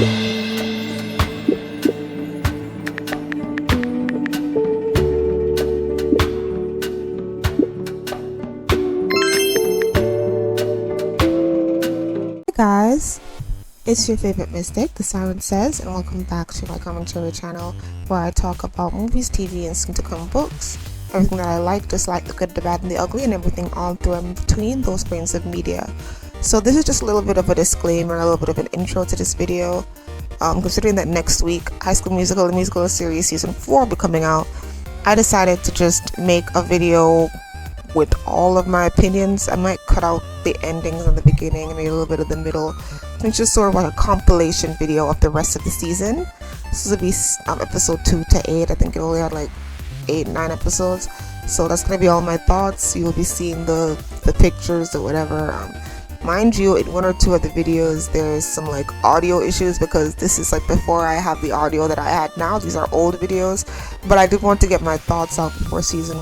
Guys, it's your favorite mystic, TheSirenSayz, and welcome back to my commentary channel where I talk about movies, TV, and soon-to-come books, everything that I like, dislike, the good, the bad, and the ugly, and everything all through and between those brains of media. So this is just a little bit of a disclaimer, a little bit of an intro to this video. Considering that next week, High School Musical, the musical series season 4 will be coming out, I decided to just make a video with all of my opinions. I might cut out the endings and the beginning and maybe a little bit of the middle. It's just sort of like a compilation video of the rest of the season. This will be episode 2 to 8. I think it only had like 8-9 episodes. So that's gonna be all my thoughts. You will be seeing the pictures or whatever. Mind you, in 1 or 2 of the videos there's some like audio issues because this is like before I have the audio that I had now. These are old videos, but I did want to get my thoughts out before season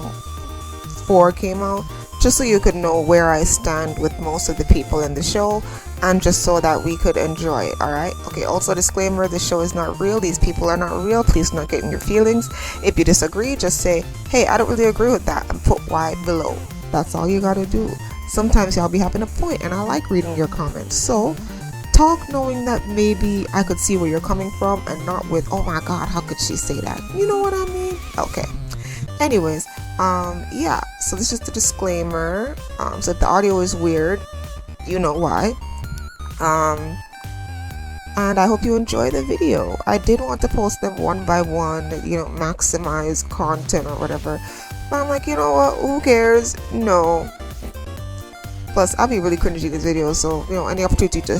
4 came out, just so you could know where I stand with most of the people in the show, and just so that we could enjoy it. Alright, okay, also disclaimer, the show is not real, these people are not real, please do not get in your feelings. If you disagree, just say, hey, I don't really agree with that, and put Y below. That's all you gotta do. Sometimes y'all be having a point, and I like reading your comments, so talk knowing that maybe I could see where you're coming from, and not with, oh my god, how could she say that? You know what I mean? Okay. Anyways, yeah, so this is the disclaimer. So if the audio is weird, you know why. And I hope you enjoy the video. I did want to post them one by one, you know, maximize content or whatever, but I'm like, you know what, who cares? No. Plus, I'll be really cringy in this video, so, you know, any opportunity to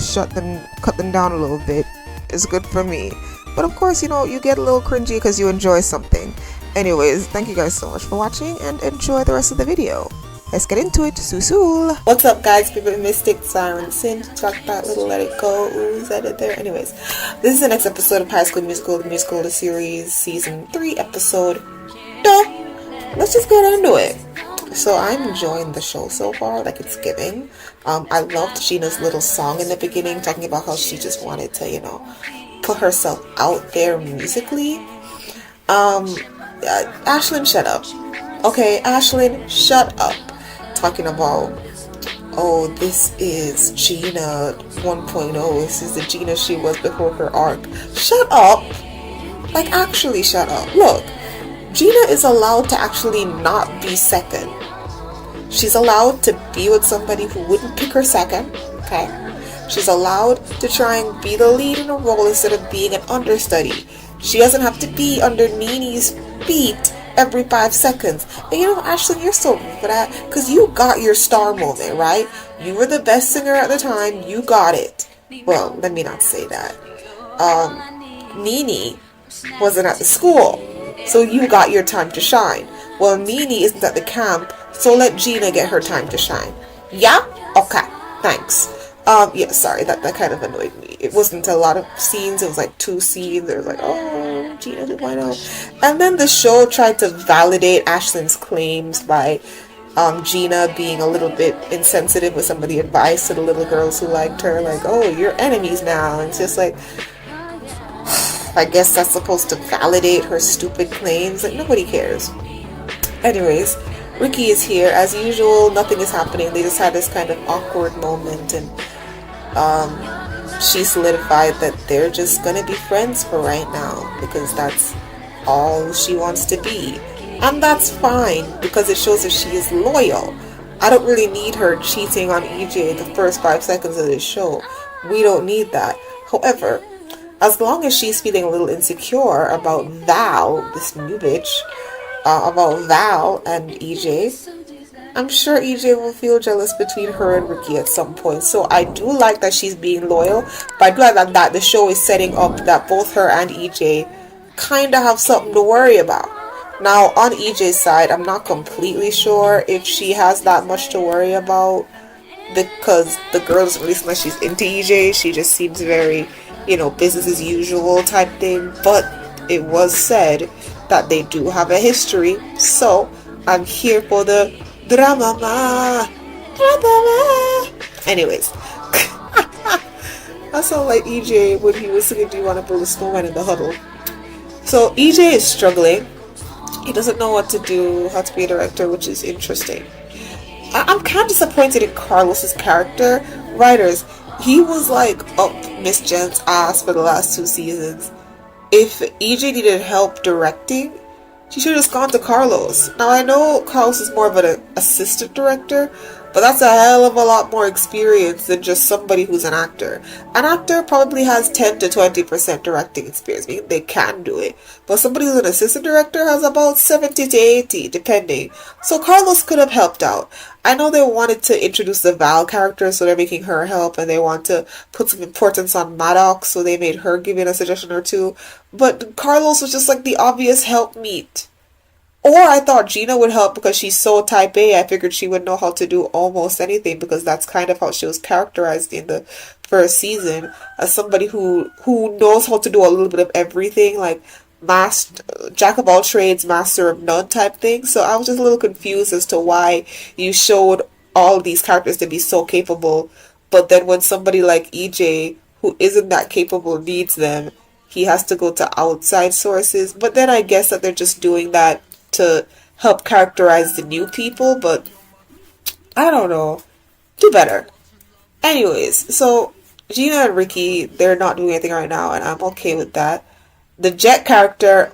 cut them down a little bit is good for me. But of course, you know, you get a little cringy because you enjoy something. Anyways, thank you guys so much for watching and enjoy the rest of the video. Let's get into it. Susul. What's up, guys? Favorite mystic, TheSirenSayz. Drop that little let it go. Ooh, is that it there? Anyways, this is the next episode of High School Musical, the series, season 3, episode 2. Let's just get into it. So I'm enjoying the show so far, like it's giving. I loved Gina's little song in the beginning, talking about how she just wanted to, you know, put herself out there musically. Ashlyn, shut up. Okay, Ashlyn, shut up. Talking about, oh, this is Gina 1.0. This is the Gina she was before her arc. Shut up. Like, actually shut up. Look, Gina is allowed to actually not be second. She's allowed to be with somebody who wouldn't pick her second, okay? She's allowed to try and be the lead in a role instead of being an understudy. She doesn't have to be under Nini's feet every 5 seconds. And you know, Ashlyn, you're so rude for that, because you got your star moment, right? You were the best singer at the time. You got it. Well, let me not say that. Nini wasn't at the school, so you got your time to shine. Well, Nini isn't at the camp, so let Gina get her time to shine. Yeah? Okay. Thanks. Yeah, sorry, that kind of annoyed me. It wasn't a lot of scenes, it was like 2 scenes. It was like, oh, Gina 2.0. And then the show tried to validate Ashlyn's claims by Gina being a little bit insensitive with some of the advice to the little girls who liked her. Like, oh, you're enemies now. And it's just like, I guess that's supposed to validate her stupid claims. Like, nobody cares. Anyways, Ricky is here. As usual, nothing is happening. They just had this kind of awkward moment, and she solidified that they're just gonna be friends for right now because that's all she wants to be, and that's fine because it shows that she is loyal. I don't really need her cheating on EJ the first 5 seconds of this show. We don't need that. However, as long as she's feeling a little insecure about Val, this new bitch, about Val and EJ, I'm sure EJ will feel jealous between her and Ricky at some point. So I do like that she's being loyal, but I do like that the show is setting up that both her and EJ kind of have something to worry about. Now, on EJ's side, I'm not completely sure if she has that much to worry about, because the girl doesn't really seem like she's into EJ. She just seems very, you know, business as usual type thing. But it was said that they do have a history, so I'm here for the drama. Anyways, I sound like EJ when he was singing Do You Want to Build a Snowman in the Huddle. So EJ is struggling. He doesn't know what to do, how to be a director, which is interesting. I'm kind of disappointed in Carlos's character. Writers, he was like up Miss Jen's ass for the last 2 seasons. If EJ needed help directing, she should have just gone to Carlos. Now I know Carlos is more of an assistant director, but that's a hell of a lot more experience than just somebody who's an actor. An actor probably has 10 to 20% directing experience, meaning they can do it. But somebody who's an assistant director has about 70 to 80, depending. So Carlos could have helped out. I know they wanted to introduce the Val character, so they're making her help, and they want to put some importance on Maddox, so they made her give in a suggestion or two. But Carlos was just like the obvious helpmeet. Or I thought Gina would help because she's so type A. I figured she would know how to do almost anything because that's kind of how she was characterized in the first season, as somebody who knows how to do a little bit of everything, like jack of all trades, master of none type thing. So I was just a little confused as to why you showed all these characters to be so capable, but then when somebody like EJ, who isn't that capable, needs them, he has to go to outside sources. But then I guess that they're just doing that to help characterize the new people, but I don't know. Do better. Anyways, so Gina and Ricky, they're not doing anything right now, and I'm okay with that. The Jet character,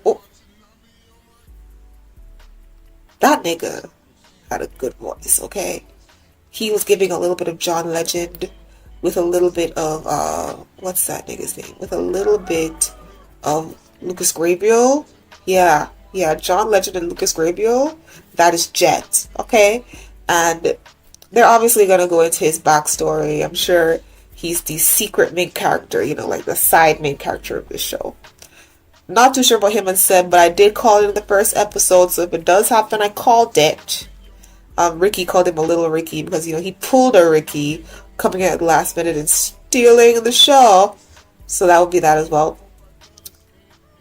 that nigga had a good voice, okay? He was giving a little bit of John Legend with a little bit of, what's that nigga's name? With a little bit of Lucas Grabeel. Yeah, John Legend and Lucas Grabeel. That is Jet, okay? And they're obviously going to go into his backstory. I'm sure he's the secret main character, like the side main character of this show. Not too sure about him and Seb, but I did call it in the first episode, so if it does happen, I called it. Ricky called him a little Ricky because, he pulled a Ricky coming at the last minute and stealing the show. So that would be that as well.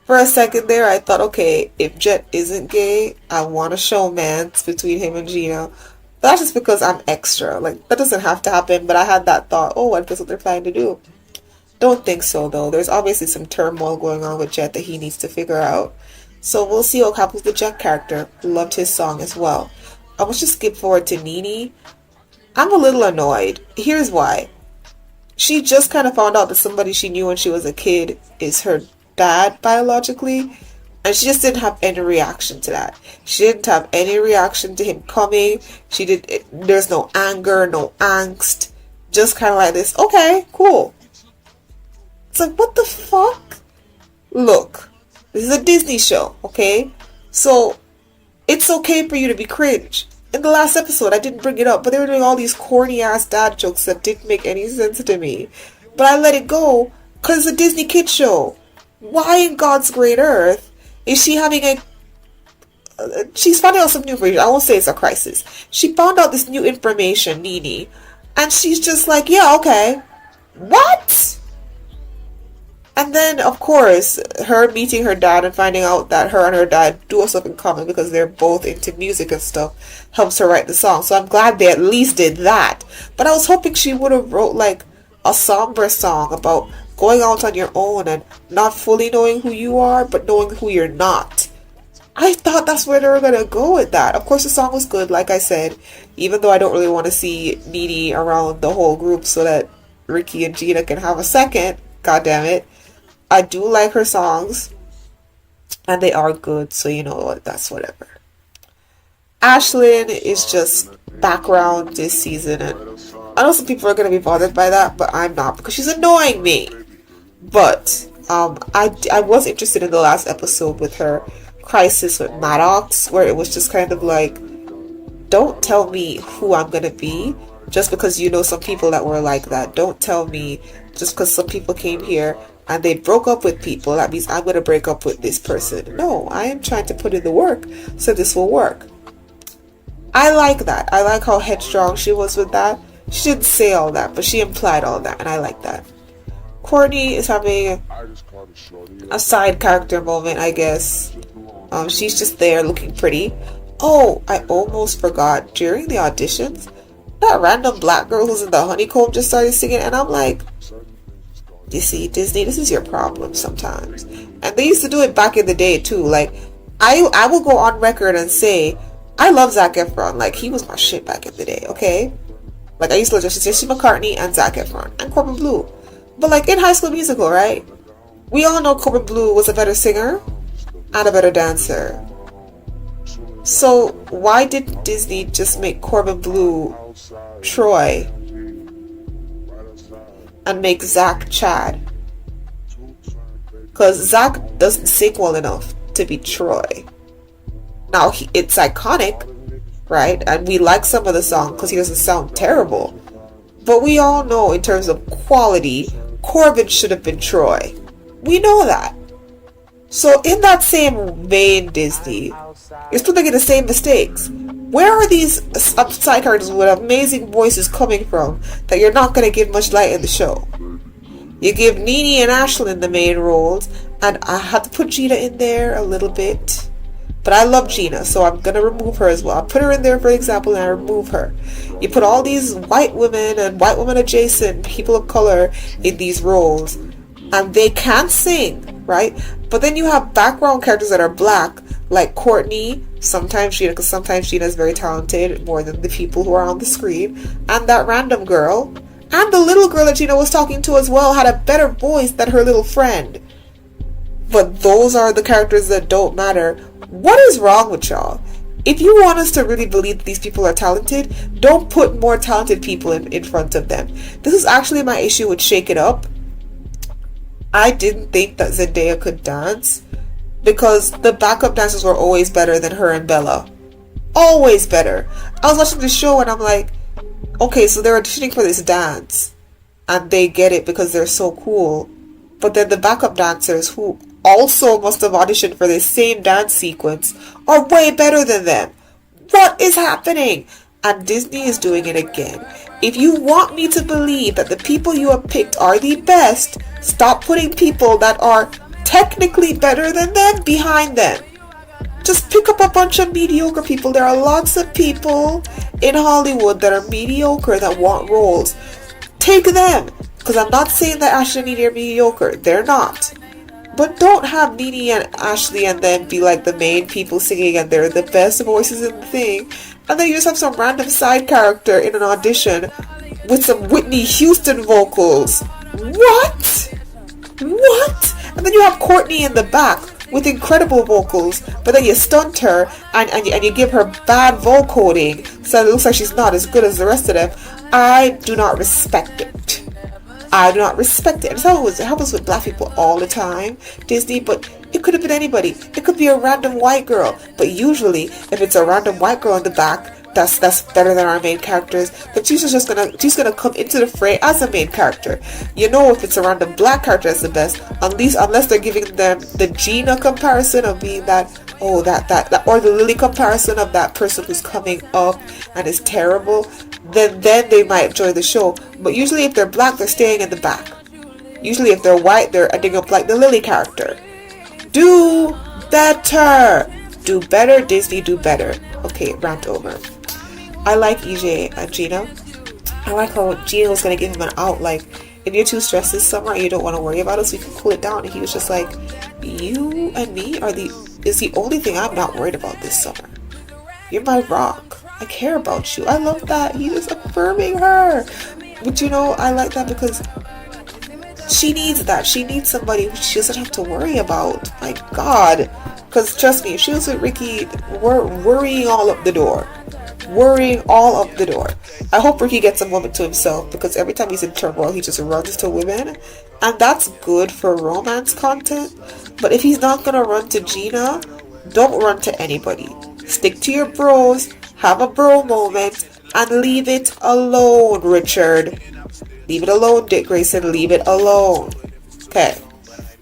For a second there, I thought, okay, if Jet isn't gay, I want a showmance between him and Gina. But that's just because I'm extra. Like, that doesn't have to happen, but I had that thought, oh, I guess what they're planning to do. Don't think so, though. There's obviously some turmoil going on with Jet that he needs to figure out. So we'll see what happens with the Jet character. Loved his song as well. I want to skip forward to Nene. I'm a little annoyed. Here's why. She just kind of found out that somebody she knew when she was a kid is her dad biologically, and she just didn't have any reaction to that. She didn't have any reaction to him coming. There's no anger, no angst, just kind of like this, okay, cool. It's like, what the fuck? Look, this is a Disney show, okay? So it's okay for you to be cringe. In the last episode, I didn't bring it up, but they were doing all these corny ass dad jokes that didn't make any sense to me, but I let it go because it's a Disney kid show. Why in God's great earth is she having she's finding out some new information. I won't say it's a crisis. She found out this new information, Nene, and she's just like, yeah, okay. What? And then, of course, her meeting her dad and finding out that her and her dad do have stuff in common because they're both into music and stuff helps her write the song. So I'm glad they at least did that. But I was hoping she would have wrote like a somber song about going out on your own and not fully knowing who you are, but knowing who you're not. I thought that's where they were going to go with that. Of course, the song was good, like I said, even though I don't really want to see Nene around the whole group so that Ricky and Gina can have a second. God damn it. I do like her songs, and they are good, so you know what, that's whatever. Ashlyn is just background this season, and I know some people are going to be bothered by that, but I'm not, because she's annoying me. But I was interested in the last episode with her crisis with Maddox, where it was just kind of like, don't tell me who I'm going to be just because you know some people that were like that. Don't tell me just because some people came here and they broke up with people, that means I'm going to break up with this person. No, I am trying to put in the work so this will work. I like that. I like how headstrong she was with that. She didn't say all that, but she implied all that, and I like that. Courtney is having a side character moment, I guess. She's just there looking pretty. Oh, I almost forgot. During the auditions, that random black girl who's in the honeycomb just started singing, and I'm like, You see, Disney, this is your problem sometimes. And they used to do it back in the day too. Like, I will go on record and say, I love Zac Efron. Like, he was my shit back in the day, okay? Like, I used to love Jesse McCartney and Zac Efron and Corbin Bleu. But like, in High School Musical, right? We all know Corbin Bleu was a better singer and a better dancer. So why did Disney just make Corbin Bleu Troy and make Zac Chad? Because Zac doesn't sing well enough to be Troy. Now, it's iconic, right? And we like some of the song because he doesn't sound terrible. But we all know in terms of quality, Corbin should have been Troy. We know that. So in that same vein, Disney, you're still making the same mistakes. Where are these side characters with amazing voices coming from that you're not going to give much light in the show? You give Nene and Ashlyn the main roles, and I had to put Gina in there a little bit. But I love Gina, so I'm going to remove her as well. I'll put her in there, for example, and I remove her. You put all these white women and white women adjacent people of color in these roles, and they can't sing, right? But then you have background characters that are black, like Courtney, sometimes Gina, because sometimes Gina is very talented, more than the people who are on the screen, and that random girl, and the little girl that Gina was talking to as well had a better voice than her little friend. But those are the characters that don't matter. What is wrong with y'all? If you want us to really believe that these people are talented, don't put more talented people in front of them. This is actually my issue with Shake It Up. I didn't think that Zendaya could dance because the backup dancers were always better than her and Bella. Always better. I was watching the show and I'm like, okay, so they're auditioning for this dance and they get it because they're so cool. But then the backup dancers, who also must have auditioned for the same dance sequence, are way better than them. What is happening? And Disney is doing it again. If you want me to believe that the people you have picked are the best, stop putting people that are technically better than them behind them. Just pick up a bunch of mediocre people. There are lots of people in Hollywood that are mediocre that want roles. Take them. Because I'm not saying that Ashley and Nene are mediocre. They're not. But don't have Nene and Ashley and then be like the main people singing and they're the best voices in the thing. And then you just have some random side character in an audition with some Whitney Houston vocals. What? What? And then you have Courtney in the back with incredible vocals, but then you stunt her and you give her bad vocoding so it looks like she's not as good as the rest of them. I do not respect it. I do not respect it. And it happens with black people all the time, Disney, but it could have been anybody. It could be a random white girl. But usually, if it's a random white girl in the back, that's better than our main characters. But she's gonna come into the fray as a main character. You know, if it's a random black character, that's the best. Unless they're giving them the Gina comparison of being that or the Lily comparison of that person who's coming up and is terrible, then they might join the show. But usually if they're black, they're staying in the back. Usually if they're white, they're ending up like the Lily character. Do better. Do better, Disney, do better. Okay, rant over. I like EJ and Gina. I like how Gina was going to give him an out, like, if you're too stressed this summer and you don't want to worry about us, we can cool it down. And he was just like, you and me is the only thing I'm not worried about this summer. You're my rock. I care about you. I love that. He was affirming her. But you know, I like that because she needs that. She needs somebody who she doesn't have to worry about. My God. Because trust me, if she was with Ricky, we're worrying all up the door. Worrying all up the door. I hope Ricky gets a moment to himself because every time he's in turmoil, he just runs to women. And that's good for romance content. But if he's not going to run to Gina, don't run to anybody. Stick to your bros, have a bro moment, and leave it alone, Richard. Leave it alone, Dick Grayson. Leave it alone. Okay.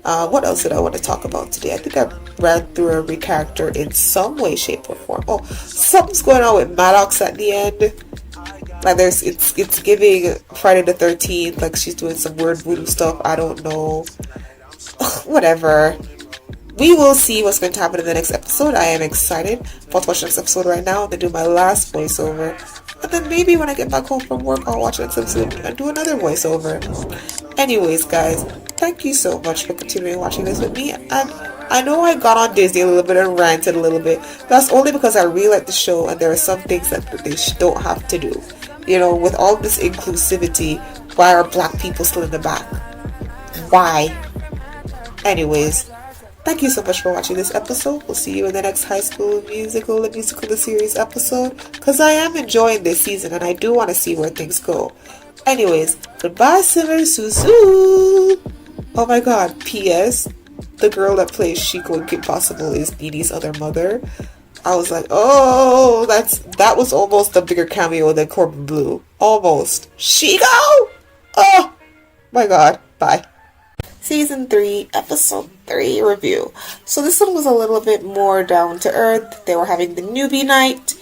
What else did I want to talk about today? I think I ran through every character in some way, shape, or form. Oh, something's going on with Maddox at the end. Like it's giving Friday the 13th. Like she's doing some weird voodoo stuff. I don't know. Whatever. We will see what's going to happen in the next episode. I am excited. I'm about to watch the next episode right now and then do my last voiceover And then maybe when I get back home from work, I'll watch next episode and do another voiceover. Anyways, guys, thank you so much for continuing watching this with me. And I know I got on Disney a little bit and ranted a little bit. That's only because I really like the show and there are some things that they don't have to do. You know, with all this inclusivity, why are black people still in the back? Why? Anyways, thank you so much for watching this episode. We'll see you in the next High School Musical, the series episode. Because I am enjoying this season and I do want to see where things go. Anyways, goodbye, Simmer Susu. Oh my god, P.S. The girl that plays Shiko in Kim Possible is Nene's other mother. I was like, oh, that was almost a bigger cameo than Corbin Blue. Almost. Shiko! Oh my god. Bye. Season 3, Episode 3 review. So this one was a little bit more down to earth. They were having the newbie night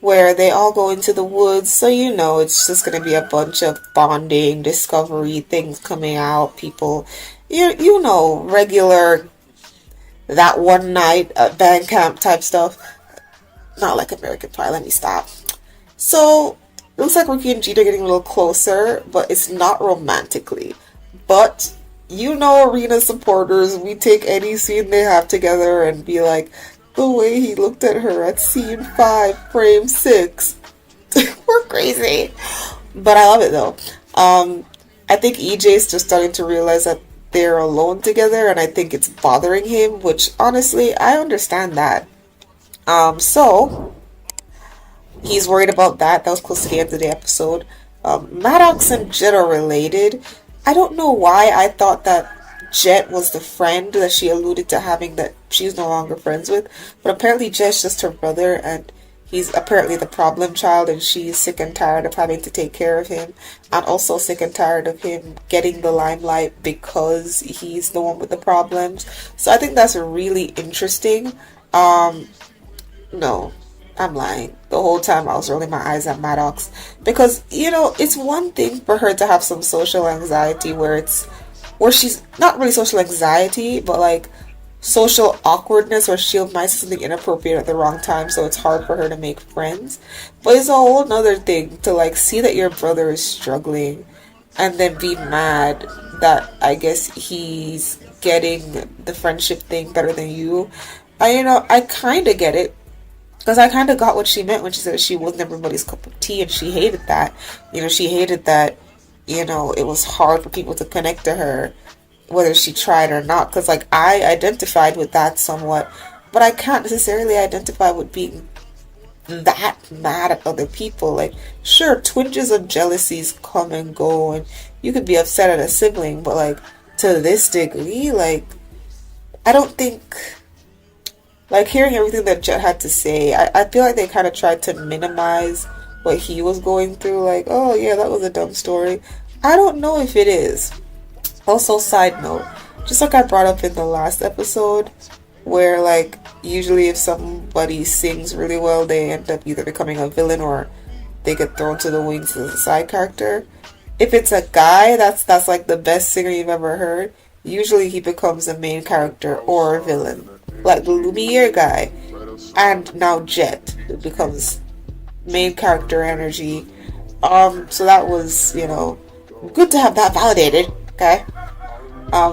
where they all go into the woods. So you know it's just going to be a bunch of bonding, discovery, things coming out. People, you know, regular that one night band camp type stuff. Not like American Pie, let me stop. So, it looks like Ricky and Gina are getting a little closer, but it's not romantically. But, you know, Arena supporters, we take any scene they have together and be like, the way he looked at her at scene 5, frame 6. We're crazy. But I love it though. I think EJ's just starting to realize that they're alone together, and I think it's bothering him, which honestly, I understand that. So, he's worried about that. That was close to the end of the episode. Maddox and Jet are related. I don't know why I thought that Jet was the friend that she alluded to having that she's no longer friends with. But apparently Jet's just her brother, and he's apparently the problem child, and she's sick and tired of having to take care of him. And also sick and tired of him getting the limelight because he's the one with the problems. So I think that's really interesting. No, I'm lying. The whole time I was rolling my eyes at Maddox. Because, you know, it's one thing for her to have some social anxiety where she's not really social anxiety, but like social awkwardness where she might say something inappropriate at the wrong time, so it's hard for her to make friends. But it's a whole nother thing to like see that your brother is struggling and then be mad that I guess he's getting the friendship thing better than you. I kind of get it. Because I kind of got what she meant when she said she wasn't everybody's cup of tea, and she hated that. You know, she hated that, you know, it was hard for people to connect to her, whether she tried or not. Because, like, I identified with that somewhat, but I can't necessarily identify with being that mad at other people. Like, sure, twinges of jealousies come and go, and you could be upset at a sibling, but, like, to this degree, like, I don't think... Like, hearing everything that Jet had to say, I feel like they kind of tried to minimize what he was going through. Like, oh, yeah, that was a dumb story. I don't know if it is. Also, side note, just like I brought up in the last episode, where, like, usually if somebody sings really well, they end up either becoming a villain or they get thrown to the wings as a side character. If it's a guy that's like the best singer you've ever heard, usually he becomes a main character or a villain. Like the Lumiere guy, and now Jet, who becomes main character energy. So that was, you know, good to have that validated, okay?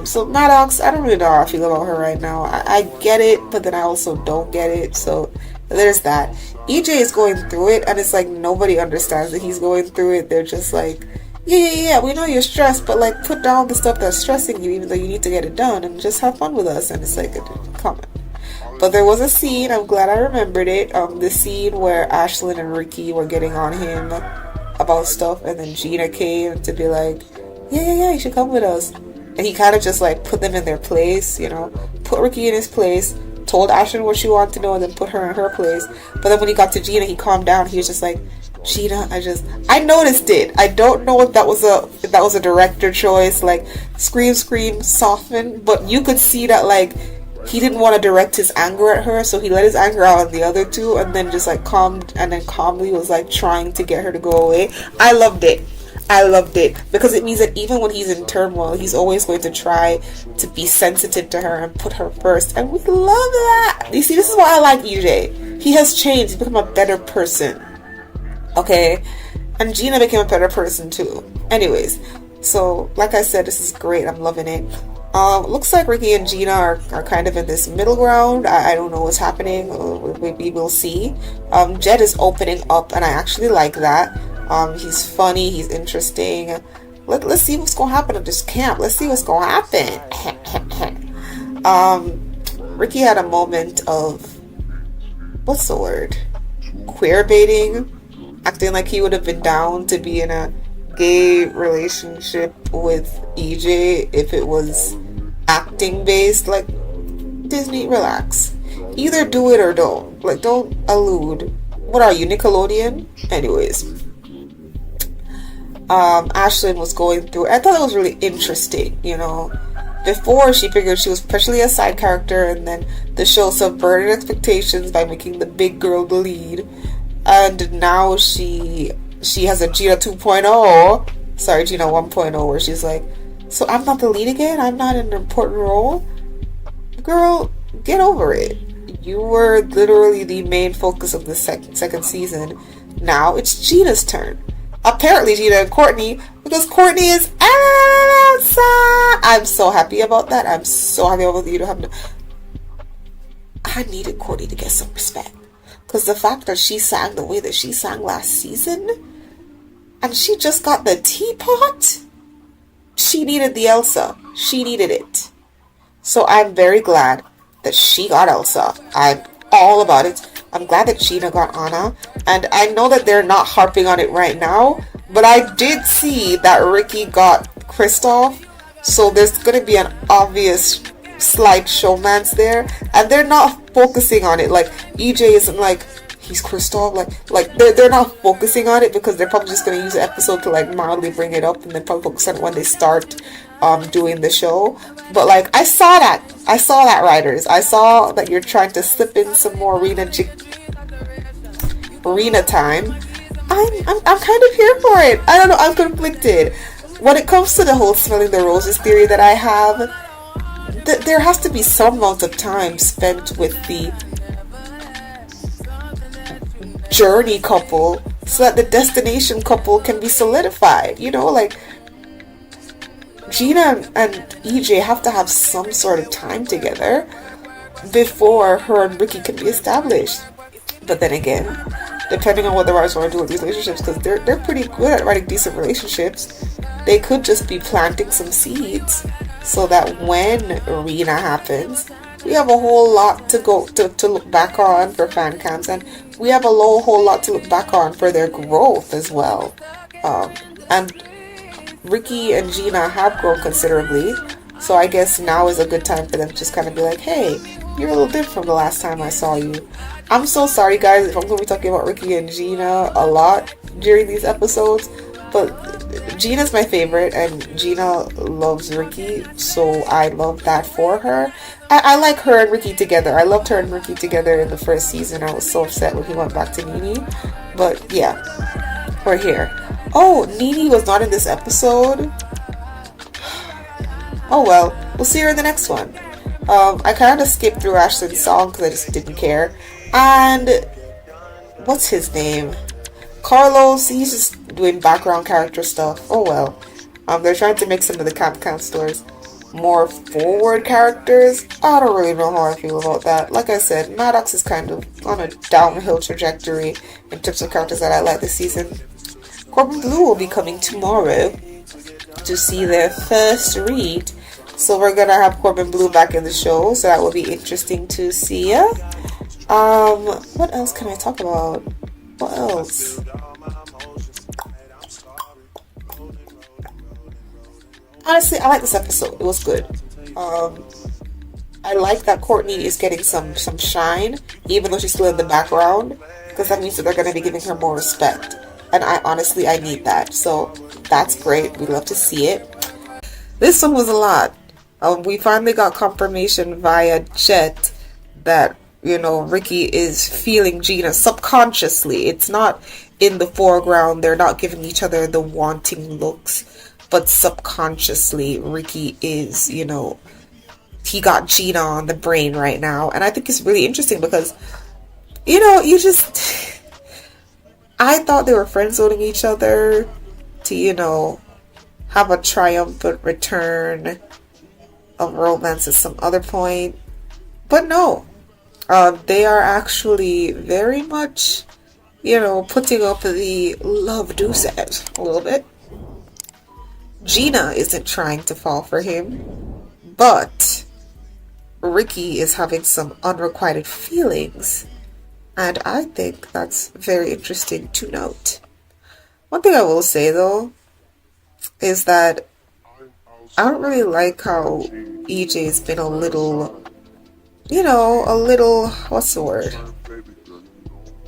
So Maddox, I don't really know how I feel about her right now. I get it, but then I also don't get it, so there's that. EJ is going through it, and it's like nobody understands that he's going through it. They're just like, yeah, we know you're stressed, but like put down the stuff that's stressing you, even though you need to get it done, and just have fun with us. And it's like, come on. But there was a scene, I'm glad I remembered it, the scene where Ashlyn and Ricky were getting on him about stuff, and then Gina came to be like, yeah, you should come with us. And he kind of just like put them in their place, you know, put Ricky in his place, told Ashlyn what she wanted to know, and then put her in her place. But then when he got to Gina, he calmed down. He was just like, Gina, I noticed it. I don't know if that was a director choice, like scream, soften, but you could see that like he didn't want to direct his anger at her, so he let his anger out on the other two, and then just like calmly was like trying to get her to go away. I loved it because it means that even when he's in turmoil, he's always going to try to be sensitive to her and put her first, and we love that. You see, this is why I like EJ. He has changed. He's become a better person. Okay, and Gina became a better person too. Anyways, so like I said, this is great. I'm loving it. Looks like Ricky and Gina are kind of in this middle ground. I don't know what's happening. Maybe we'll see. Jed is opening up, and I actually like that. He's funny. He's interesting. Let's see what's gonna happen at this camp. Let's see what's gonna happen. Ricky had a moment of, what's the word? Queer baiting, acting like he would have been down to be in a gay relationship with EJ if it was acting based. Like, Disney, relax. Either do it or don't. Like, don't allude. What are you, Nickelodeon? Anyways, Ashlyn was going through, I thought it was really interesting, you know. Before, she figured she was especially a side character, and then the show subverted expectations by making the big girl the lead. And now she has a Gina 2.0, sorry, Gina 1.0, where she's like, so I'm not the lead again? I'm not in an important role? Girl, get over it. You were literally the main focus of the second season. Now it's Gina's turn. Apparently Gina and Courtney, because Courtney is Elsa. I'm so happy about that. I'm so happy about you to have. I needed Courtney to get some respect, because the fact that she sang the way that she sang last season, and she just got the teapot. She needed the Elsa. She needed it. So I'm very glad that she got Elsa. I'm all about it. I'm glad that Gina got Anna, and I know that they're not harping on it right now, but I did see that Ricky got Kristoff, so there's going to be an obvious slight showmance there, and they're not focusing on it. Like, EJ isn't like, he's Kristoff, like they're not focusing on it, because they're probably just going to use the episode to like mildly bring it up, and then probably focus on it when they start doing the show. But like, I saw that, writers. I saw that you're trying to slip in some more arena time. I'm kind of here for it. I don't know, I'm conflicted. When it comes to the whole smelling the roses theory that I have, there has to be some amount of time spent with the journey couple so that the destination couple can be solidified. You know, like, Gina and EJ have to have some sort of time together before her and Ricky can be established. But then again, depending on what the writers want to do with these relationships, because they're pretty good at writing decent relationships, they could just be planting some seeds so that when Rena happens, we have a whole lot to look back on for fan cams, and we have a whole lot to look back on for their growth as well. And Ricky and Gina have grown considerably, so I guess now is a good time for them to just kind of be like, hey, you're a little different from the last time I saw you. I'm so sorry, guys, if I'm going to be talking about Ricky and Gina a lot during these episodes, but Gina's my favorite, and Gina loves Ricky, so I love that for her. I like her and Ricky together. I loved her and Ricky together in the first season. I was so upset when he went back to Nene, but yeah, we're here. Oh, Nene was not in this episode. Oh well, we'll see her in the next one. I kind of skipped through Ashlyn's song because I just didn't care. And what's his name? Carlos, he's just doing background character stuff. Oh well. They're trying to make some of the Camp Counselors more forward characters. I don't really know how I feel about that. Like I said, Maddox is kind of on a downhill trajectory in terms of characters that I like this season. Corbin Blue will be coming tomorrow to see their first read. So we're gonna have Corbin Blue back in the show, so that will be interesting to see. What else can I talk about? What else? Honestly, I like this episode. It was good. I like that Courtney is getting some shine, even though she's still in the background, because that means that they're gonna be giving her more respect. And I need that. So that's great. We love to see it. This one was a lot. We finally got confirmation via Jet that, you know, Ricky is feeling Gina subconsciously. It's not in the foreground. They're not giving each other the wanting looks. But subconsciously, Ricky is, you know, he got Gina on the brain right now. And I think it's really interesting because, you know, I thought they were friend-zoning each other to, have a triumphant return of romance at some other point. But no, they are actually very much, putting up the love do-set a little bit. Gina isn't trying to fall for him, but Ricky is having some unrequited feelings, and I think that's very interesting to note. One thing I will say though is that I don't really like how EJ's been a little, what's the word?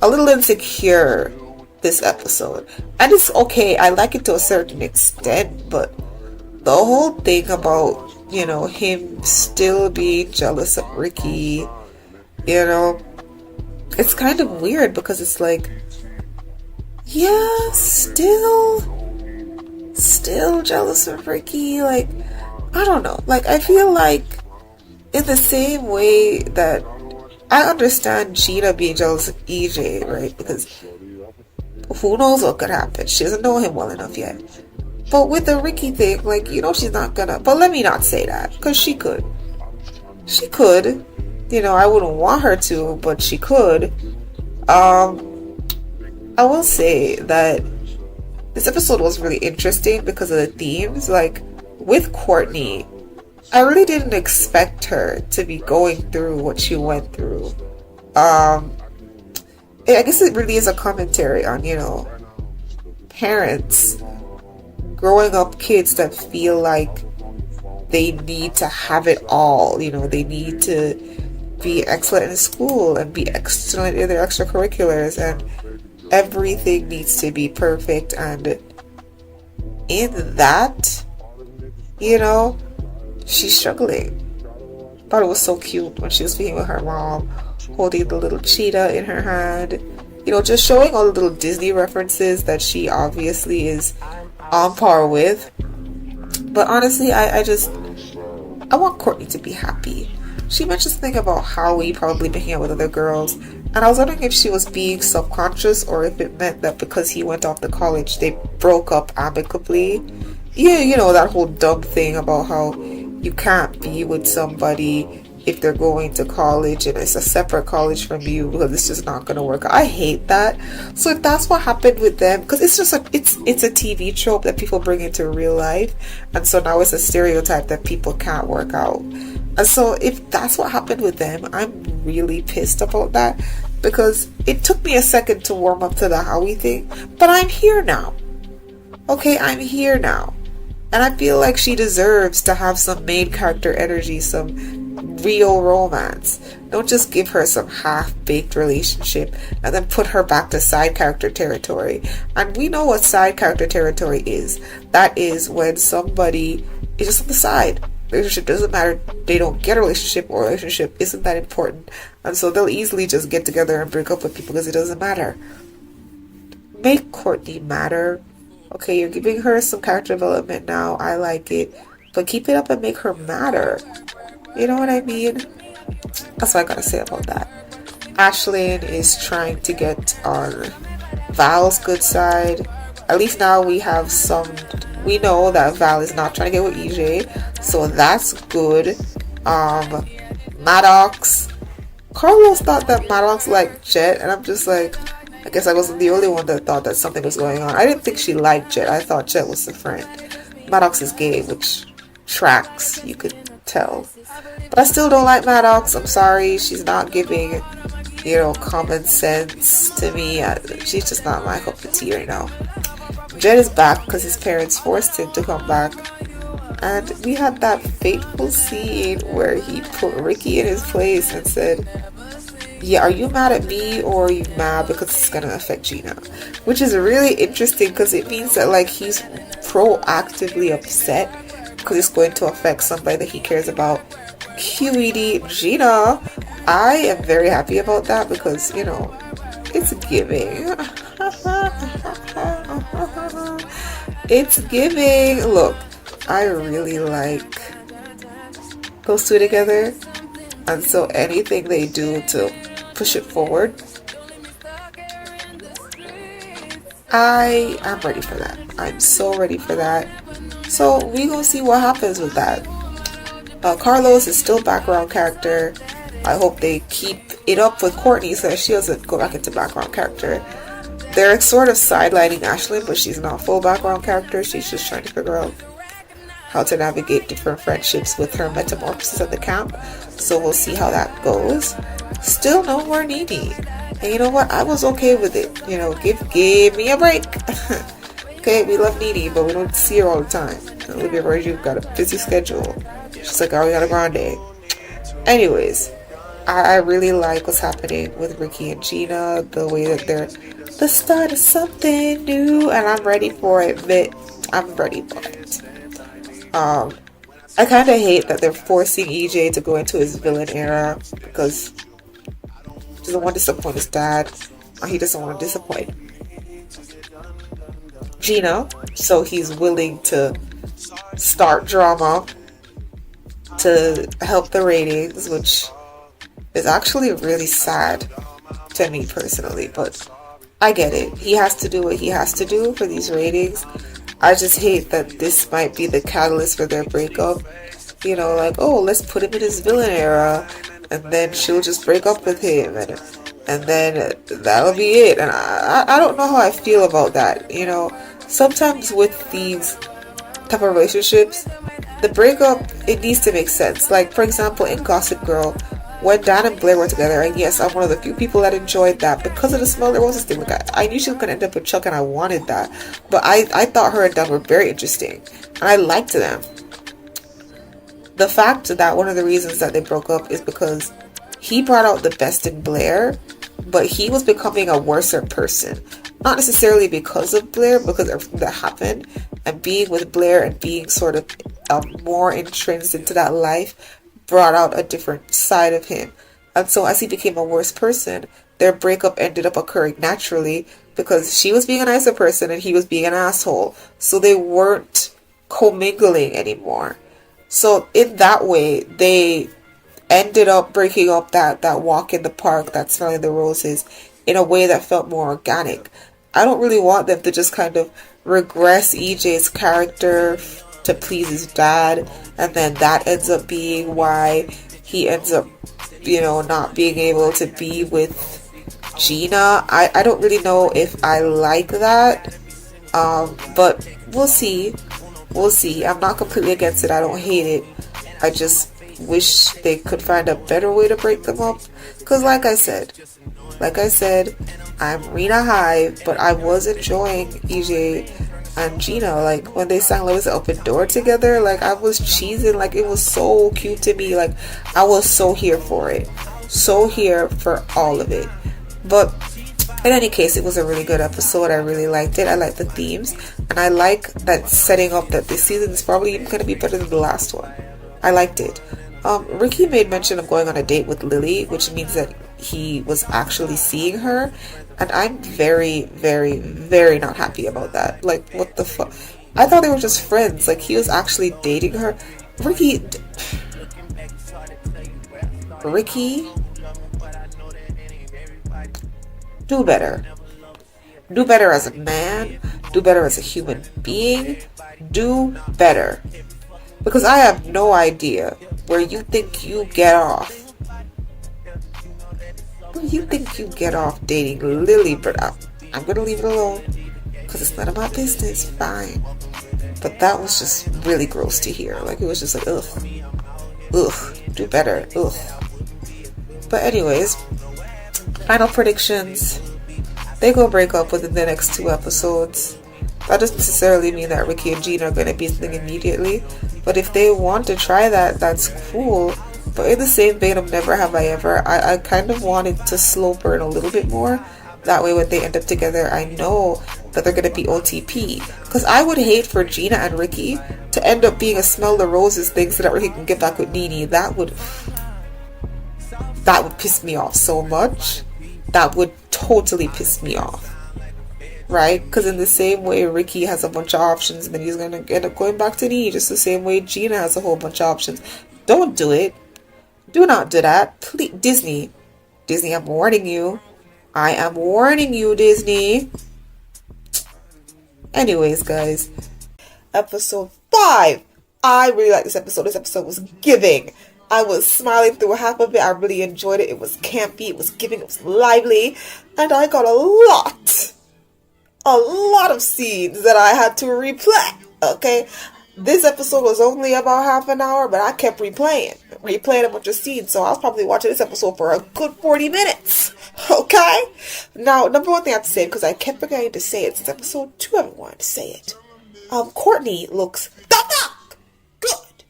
A little insecure this episode. And it's okay, I like it to a certain extent, but the whole thing about, him still being jealous of Ricky, it's kind of weird because it's like, yeah, still jealous of Ricky. Like, I don't know. Like, I feel like in the same way that I understand Gina being jealous of EJ, right? Because who knows what could happen? She doesn't know him well enough yet. But with the Ricky thing, like, she's not gonna. But let me not say that, because she could. She could. I wouldn't want her to, but she could. I will say that this episode was really interesting because of the themes. Like, with Courtney, I really didn't expect her to be going through what she went through. I guess it really is a commentary on, parents growing up kids that feel like they need to have it all. They need to be excellent in school and be excellent in their extracurriculars, and everything needs to be perfect. And in that, she's struggling. Thought it was so cute when she was speaking with her mom, holding the little cheetah in her hand, just showing all the little Disney references that she obviously is on par with. But honestly, I want Courtney to be happy. She mentioned something about Howie probably being out with other girls, and I was wondering if she was being subconscious or if it meant that because he went off to college they broke up amicably. Yeah, that whole dumb thing about how you can't be with somebody if they're going to college and it's a separate college from you because it's just not going to work. I hate that. So if that's what happened with them, because it's just it's a TV trope that people bring into real life, and so now it's a stereotype that people can't work out. And so if that's what happened with them, I'm really pissed about that, because it took me a second to warm up to the Howie thing, but I'm here now. Okay, I'm here now. And I feel like she deserves to have some main character energy, some real romance. Don't just give her some half-baked relationship and then put her back to side character territory. And we know what side character territory is. That is when somebody is just on the side. Relationship doesn't matter. They don't get a relationship, or relationship isn't that important. And so they'll easily just get together and break up with people because it doesn't matter. Make Courtney matter. Okay, you're giving her some character development now. I like it. But keep it up and make her matter. You know what I mean? That's what I gotta say about that. Ashlyn is trying to get on Val's good side. At least now we know that Val is not trying to get with EJ. So that's good. Maddox. Carlos thought that Maddox liked Jet, and I'm just like, I guess I wasn't the only one that thought that something was going on. I didn't think she liked Jet. I thought Jet was a friend. Maddox is gay, which tracks, you could tell. But I still don't like Maddox. I'm sorry. She's not giving, common sense to me. She's just not my cup of tea right now. Jet is back because his parents forced him to come back. And we had that fateful scene where he put Ricky in his place and said, yeah, are you mad at me or are you mad because it's going to affect Gina? Which is really interesting because it means that, like, he's proactively upset because it's going to affect somebody that he cares about. QED Gina. I am very happy about that because, it's giving. It's giving. Look, I really like those two together. And so anything they do to push it forward, I am ready for that. I'm so ready for that. So we gonna see what happens with that. Carlos is still background character. I hope they keep it up with Courtney so that she doesn't go back into background character. They're sort of sidelining Ashlyn, but she's not full background character. She's just trying to figure out how to navigate different friendships with her metamorphosis at the camp. So we'll see how that goes. Still no more Nene. And you know what? I was okay with it. You know, give me a break. Okay, we love Nene, but we don't see her all the time. Olivia Virgil got a busy schedule. She's like, Ariana Grande. Anyways, I really like what's happening with Ricky and Gina. The way that they're the start of something new, and I'm ready for it. I'm ready for it. I kind of hate that they're forcing EJ to go into his villain era because he doesn't want to disappoint his dad. He doesn't want to disappoint Gina, so he's willing to start drama to help the ratings, which is actually really sad to me personally, but I get it. He has to do what he has to do for these ratings. I just hate that this might be the catalyst for their breakup. You know, like, oh, let's put him in his villain era, and then she'll just break up with him, and then that'll be it. And I don't know how I feel about that. You know, sometimes with these type of relationships, the breakup, it needs to make sense. Like, for example, in Gossip Girl, when Dan and Blair were together, and yes, I'm one of the few people that enjoyed that because of the smell there roses thing. Like, I knew she was going to end up with Chuck and I wanted that, but I thought her and Dan were very interesting and I liked them. The fact that one of the reasons that they broke up is because he brought out the best in Blair, but he was becoming a worser person. Not necessarily because of Blair, because everything that happened, and being with Blair and being sort of more entrenched into that life brought out a different side of him. And so as he became a worse person, their breakup ended up occurring naturally because she was being a nicer person and he was being an asshole. So they weren't commingling anymore. So in that way, they ended up breaking up that walk in the park, that smelling the roses, in a way that felt more organic. I don't really want them to just kind of regress EJ's character to please his dad, and then that ends up being why he ends up, you know, not being able to be with Gina. I don't really know if I like that, but we'll see. I'm not completely against it. I don't hate it. I just wish they could find a better way to break them up, because like I said, I'm Rena High, but I was enjoying EJ and Gina. Like, when they sang Love is an Open Door together, like, I was cheesing. Like, it was so cute to me. Like, I was so here for it, so here for all of it. But in any case, it was a really good episode. I really liked it. I liked the themes, and I like that setting up that this season is probably even going to be better than the last one. I liked it. Ricky made mention of going on a date with Lily, which means that he was actually seeing her, and I'm very, very, very not happy about that. Like, what the fuck? I thought they were just friends. Like, he was actually dating her. Ricky, do better. Do better as a man. Do better as a human being. Do better. Because I have no idea where you think you get off. Where you think you get off dating Lily, but I'm going to leave it alone. Because it's none of my business. Fine. But that was just really gross to hear. Like, it was just like, ugh. Ugh. Do better. Ugh. But anyways, final predictions. They go break up within the next 2 episodes. That doesn't necessarily mean that Ricky and Gina are going to be something immediately. But if they want to try that, that's cool. But in the same vein of Never Have I Ever, I kind of wanted to slow burn a little bit more. That way when they end up together, I know that they're going to be OTP. Because I would hate for Gina and Ricky to end up being a smell the roses thing so that Ricky can get back with Nene. That would piss me off so much. That would totally piss me off. Right? Because in the same way Ricky has a bunch of options, and then he's going to end up going back to Nene, just the same way Gina has a whole bunch of options. Don't do it. Do not do that. Please, Disney, I'm warning you. I am warning you, Disney. Anyways, guys, episode 5. I really like this episode. This episode was giving. I was smiling through half of it. I really enjoyed it. It was campy, it was giving, it was lively, and I got a lot of scenes that I had to replay. Okay, this episode was only about half an hour, but I kept replaying a bunch of scenes, so I was probably watching this episode for a good 40 minutes. Okay, now number one thing I have to say, because I kept forgetting to say it since episode 2, I haven't wanted to say it. Courtney looks good.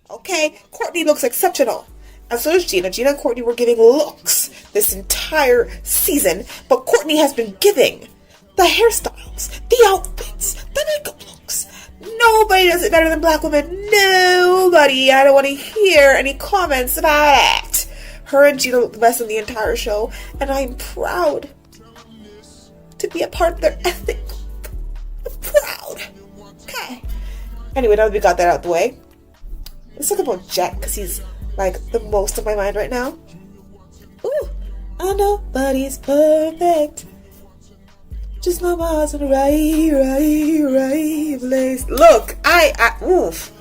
Okay, Courtney looks exceptional, and so does Gina. Gina and Courtney were giving looks this entire season, but Courtney has been giving the hairstyles, the outfits, the makeup looks. Nobody does it better than black women. Nobody. I don't want to hear any comments about it. Her and Gina look the best in the entire show, and I'm proud to be a part of their ethnic group. I'm proud. Okay. Anyway, now that we got that out of the way, let's talk about Jet, because he's like the most on my mind right now. Ooh, I know nobody's perfect. Just my mind's in the right place. Look, oof.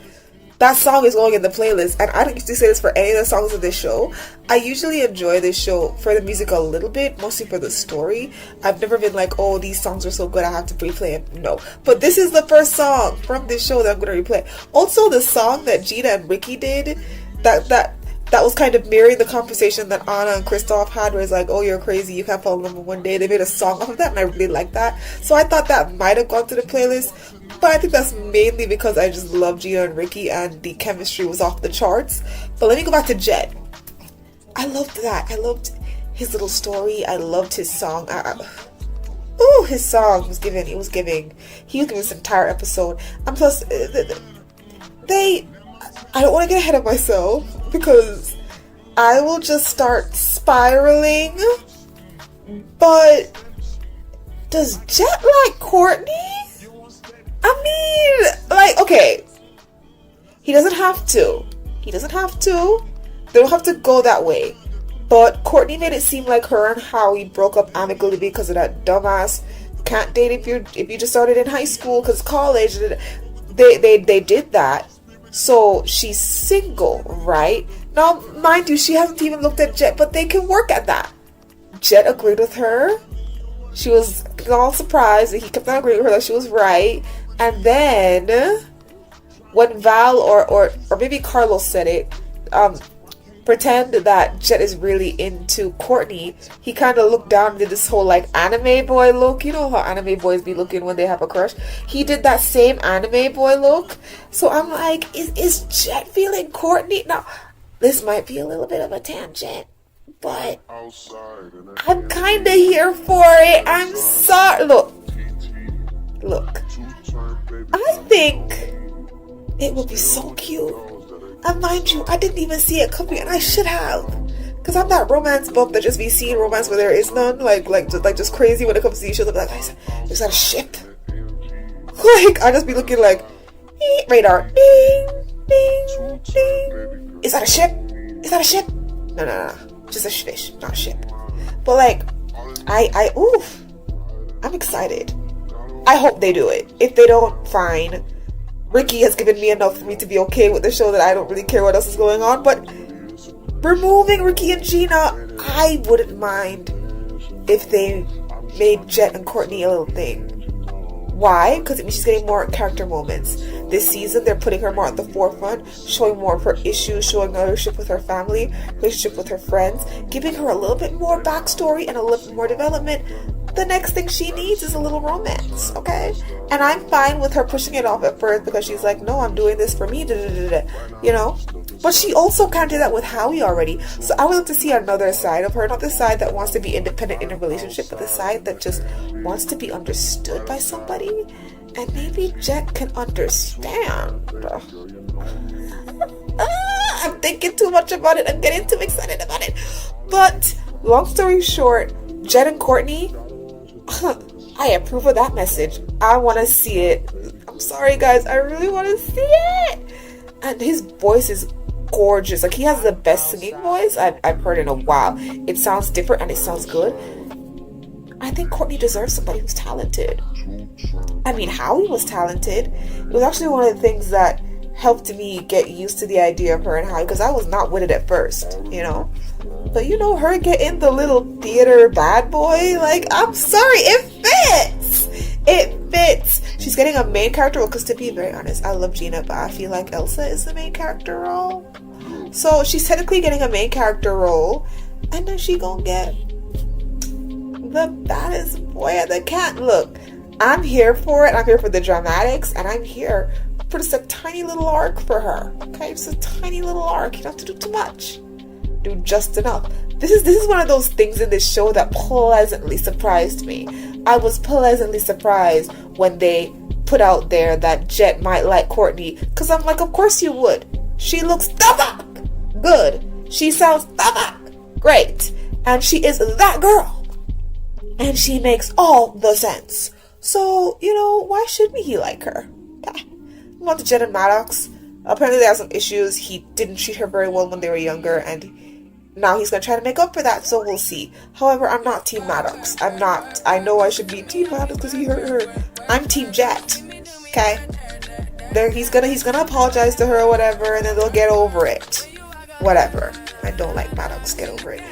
That song is going in the playlist, and I don't usually say this for any of the songs of this show. I usually enjoy this show for the music a little bit, mostly for the story. I've never been like, oh, these songs are so good, I have to replay it. No. But this is the first song from this show that I'm going to replay. Also, the song that Gina and Ricky did, that was kind of mirroring the conversation that Anna and Kristoff had, where it's like, oh, you're crazy, you can't fall in love with one day. They made a song off of that, and I really like that. So I thought that might have gone to the playlist, but I think that's mainly because I just love Gina and Ricky, and the chemistry was off the charts. But let me go back to Jet. I loved that. I loved his little story. I loved his song. His song was giving. He was giving this entire episode. And plus, I don't want to get ahead of myself, because I will just start spiraling. But does Jet like Courtney? I mean, like, okay, he doesn't have to. They don't have to go that way. But Courtney made it seem like her and Howie broke up amicably because of that dumbass can't date if you just started in high school because college. They did that. So she's single, right? Now, mind you, she hasn't even looked at Jet, but they can work at that. Jet agreed with her. She was all surprised, and he kept on agreeing with her that she was right. And then, when Val or maybe Carlos said it, pretend that Jet is really into Courtney, he kind of looked down and did this whole like anime boy look. You know how anime boys be looking when they have a crush? He did that same anime boy look. So I'm like, is Jet feeling Courtney? Now, this might be a little bit of a tangent, but I'm kind of here for it. I'm sorry. Look, I think it would be so cute. And mind you, I didn't even see it coming, and I should have, because I'm that romance bump that just be seeing romance where there is none, like just crazy when it comes to these shows. I'm like, is that a ship? Like, I just be looking like, radar, ding, ding, ding. Is that a ship? Is that a ship? No, just a fish, not a ship. But like, I'm excited. I hope they do it. If they don't, fine. Ricky has given me enough for me to be okay with the show that I don't really care what else is going on. But removing Ricky and Gina, I wouldn't mind if they made Jet and Courtney a little thing. Why? Because it means she's getting more character moments. This season, they're putting her more at the forefront, showing more of her issues, showing her relationship with her family, relationship with her friends, giving her a little bit more backstory and a little bit more development. The next thing she needs is a little romance, okay? And I'm fine with her pushing it off at first because she's like, no, I'm doing this for me, you know? But she also kind of did that with Howie already. So I would love to see another side of her, not the side that wants to be independent in a relationship, but the side that just wants to be understood by somebody. And maybe Jet can understand. I'm thinking too much about it. I'm getting too excited about it. But long story short, Jet and Courtney, I approve of that message. I want to see it. I'm sorry, guys. I really want to see it. And his voice is gorgeous. Like, he has the best singing voice I've heard in a while. It sounds different and it sounds good. I think Courtney deserves somebody who's talented. I mean, Howie was talented. It was actually one of the things that helped me get used to the idea of her and Howie, because I was not with it at first, you know. But you know, her getting the little theater bad boy, like, I'm sorry, it fits! It fits! She's getting a main character role, because to be very honest, I love Gina, but I feel like Elsa is the main character role. So she's technically getting a main character role, and then she gonna get the baddest boy at the cat. Look, I'm here for it. I'm here for the dramatics, and I'm here for just a tiny little arc for her. Okay, just a tiny little arc. You don't have to do too much. Do just enough. This is one of those things in this show that pleasantly surprised me. I was pleasantly surprised when they put out there that Jet might like Courtney, because I'm like, of course you would. She looks the good. She sounds the great. And she is that girl. And she makes all the sense. So, you know, why shouldn't he like her? Move on to Jen and Maddox. Apparently they have some issues. He didn't treat her very well when they were younger, and now he's going to try to make up for that, so we'll see. However, I'm not Team Maddox. I know I should be Team Maddox because he hurt her. I'm Team Jet. Okay? He's gonna apologize to her or whatever, and then they'll get over it. Whatever. I don't like Maddox. Get over it.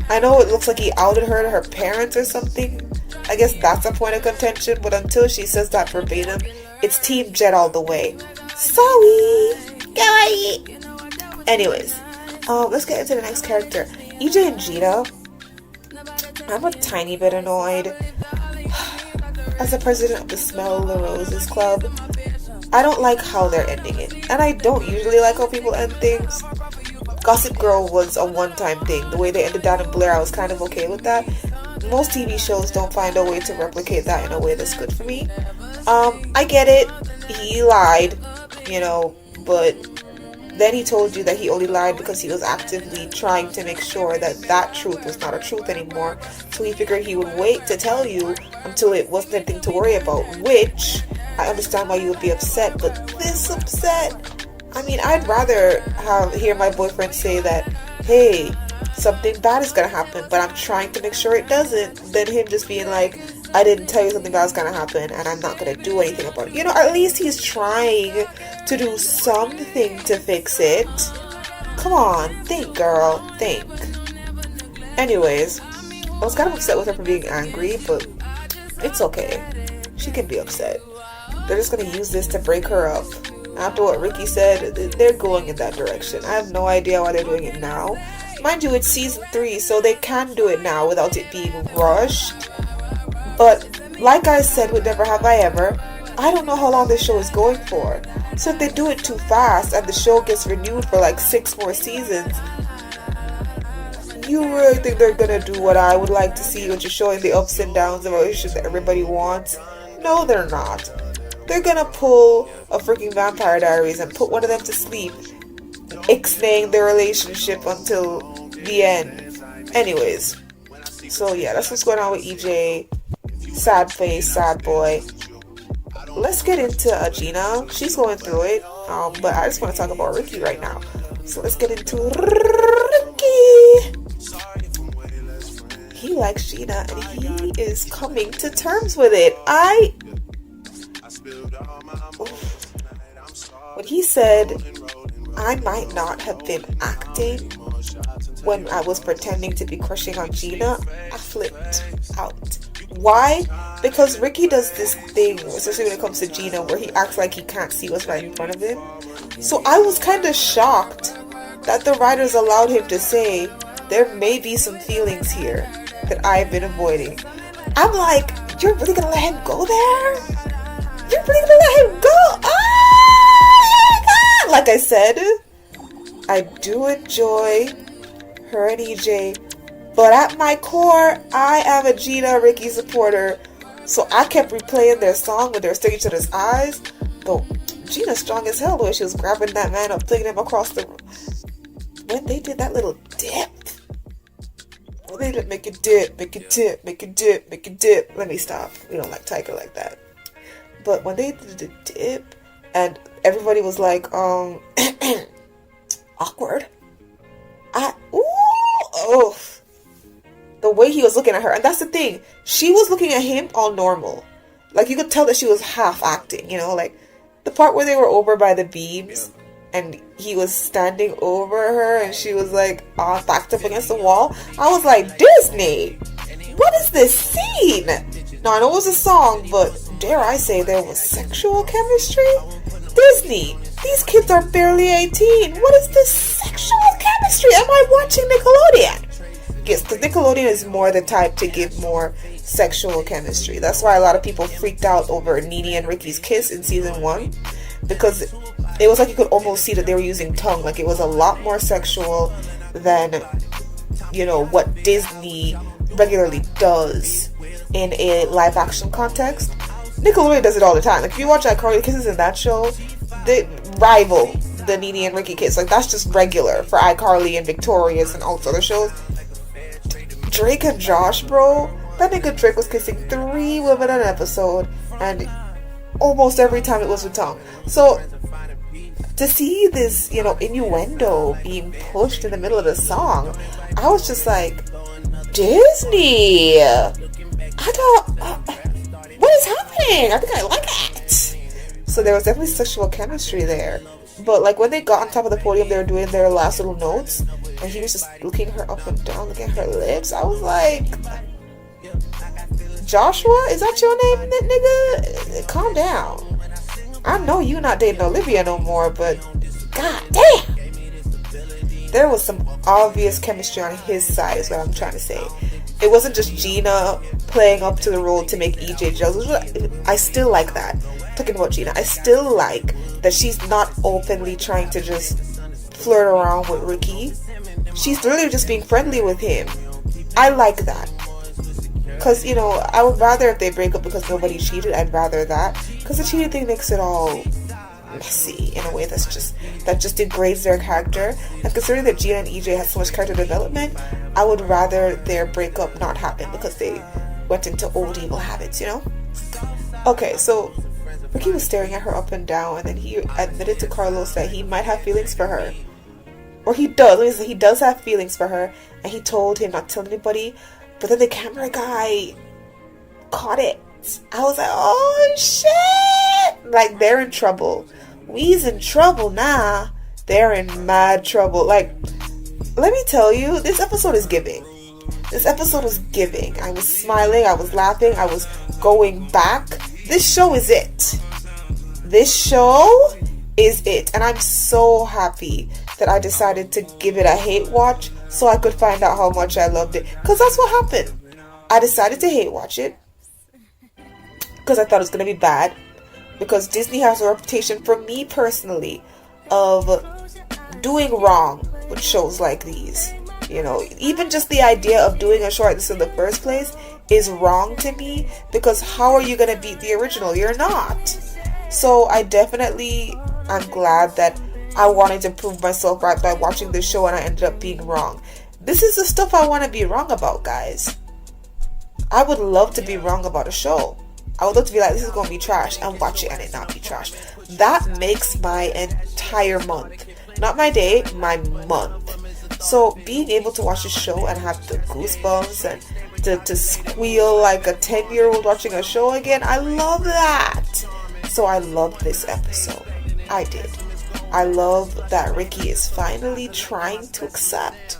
I know it looks like he outed her to her parents or something. I guess that's a point of contention, but until she says that verbatim, it's Team Jet all the way. Sorry! Guy! Anyways, let's get into the next character. EJ and Gina. I'm a tiny bit annoyed. As the president of the Smell the Roses Club, I don't like how they're ending it. And I don't usually like how people end things. Gossip Girl was a one-time thing. The way they ended that in Blair, I was kind of okay with that. Most TV shows don't find a way to replicate that in a way that's good for me. I get it. He lied, you know, but then he told you that he only lied because he was actively trying to make sure that that truth was not a truth anymore. So he figured he would wait to tell you until it wasn't anything to worry about, which I understand why you would be upset, but this upset? I mean, I'd rather hear my boyfriend say that, hey, something bad is gonna happen, but I'm trying to make sure it doesn't, than him just being like, I didn't tell you something bad was gonna happen, and I'm not gonna do anything about it. You know, at least he's trying to do something to fix it. Come on, think, girl, think. Anyways, I was kind of upset with her for being angry, but it's okay. She can be upset. They're just gonna use this to break her up. After what Ricky said, they're going in that direction. I have no idea why they're doing it now. Mind you, it's season 3, so they can do it now without it being rushed. But, like I said with Never Have I Ever, I don't know how long this show is going for. So if they do it too fast and the show gets renewed for like 6 more seasons, you really think they're gonna do what I would like to see, which is showing the ups and downs of a relationship that everybody wants? No, they're not. They're gonna pull a freaking Vampire Diaries and put one of them to sleep, ixnaying their relationship until the end. Anyways, so yeah, that's what's going on with EJ. Sad face, sad boy. Let's get into Gina. She's going through it, but I just want to talk about Ricky right now. So let's get into Ricky. He likes Gina and he is coming to terms with it. When he said, I might not have been acting when I was pretending to be crushing on Gina, I flipped out. Why? Because Ricky does this thing, especially when it comes to Gina, where he acts like he can't see what's right in front of him. So I was kind of shocked that the writers allowed him to say, there may be some feelings here that I've been avoiding. I'm like, you're really gonna let him go there? You're really gonna let him go? Oh my god! Like I said, I do enjoy her and EJ, but at my core, I am a Gina Ricky supporter. So I kept replaying their song when they were staring each other's eyes. But Gina's strong as hell the way she was grabbing that man up, flinging him across the room. When they did that little dip, they did make it dip, make it dip, make it dip, make it dip. Let me stop. We don't like Tiger like that. But when they did the dip, and everybody was like, awkward. The way he was looking at her. And that's the thing. She was looking at him all normal. Like, you could tell that she was half acting, you know, like the part where they were over by the beams and he was standing over her and she was like all backed up against the wall. I was like, Disney, what is this scene? Now, I know it was a song, but dare I say there was sexual chemistry? Disney, these kids are barely 18. What is this sexual chemistry? Am I watching Nickelodeon? Yes, because Nickelodeon is more the type to give more sexual chemistry. That's why a lot of people freaked out over Nene and Ricky's kiss in season 1, because it was like you could almost see that they were using tongue. Like, it was a lot more sexual than, you know, what Disney regularly does in a live action context. Nickelodeon does it all the time. Like, if you watch iCarly, kisses in that show, they rival the Nene and Ricky kiss. Like, that's just regular for iCarly and Victorious and all those other shows. Drake and Josh, bro, that nigga Drake was kissing 3 women in an episode, and almost every time it was with tongue. So to see this, you know, innuendo being pushed in the middle of the song, I was just like, Disney, I don't, what is happening? I think I like it. So there was definitely sexual chemistry there. But like when they got on top of the podium, they were doing their last little notes, and he was just looking her up and down, looking at her lips. I was like, Joshua, is that your name, nigga? Calm down. I know you not dating Olivia no more, but god damn. There was some obvious chemistry on his side, is what I'm trying to say. It wasn't just Gina playing up to the role to make EJ jealous. I still like that. Talking about Gina, I still like that she's not openly trying to just flirt around with Ricky. She's literally just being friendly with him. I like that. Because, you know, I would rather if they break up because nobody cheated, I'd rather that. Because the cheating thing makes it all messy in a way that just degrades their character. And considering that Gina and EJ had so much character development, I would rather their breakup not happen because they went into old evil habits, you know? Okay, so Ricky was staring at her up and down, and then he admitted to Carlos that he might have feelings for her. Or he does. He does have feelings for her, and he told him not to tell anybody. But then the camera guy caught it. I was like, oh shit! Like, they're in trouble. We's in trouble now. They're in mad trouble. Like, let me tell you, this episode is giving. This episode was giving. I was smiling, I was laughing, I was going back. This show is it. This show is it. And I'm so happy that I decided to give it a hate watch so I could find out how much I loved it. Because that's what happened. I decided to hate watch it because I thought it was going to be bad. Because Disney has a reputation, for me personally, of doing wrong with shows like these. You know, even just the idea of doing a show like this in the first place is wrong to me, because how are you going to beat the original? You're not. So I'm glad that I wanted to prove myself right by watching this show, and I ended up being wrong. This is the stuff I want to be wrong about, guys. I would love to be wrong about a show. I would love to be like, this is going to be trash, and watch it and it not be trash. That makes my entire month. Not my day, my month. So being able to watch a show and have the goosebumps and to squeal like a 10-year-old watching a show again, I love that. So I love this episode. I did. I love that Ricky is finally trying to accept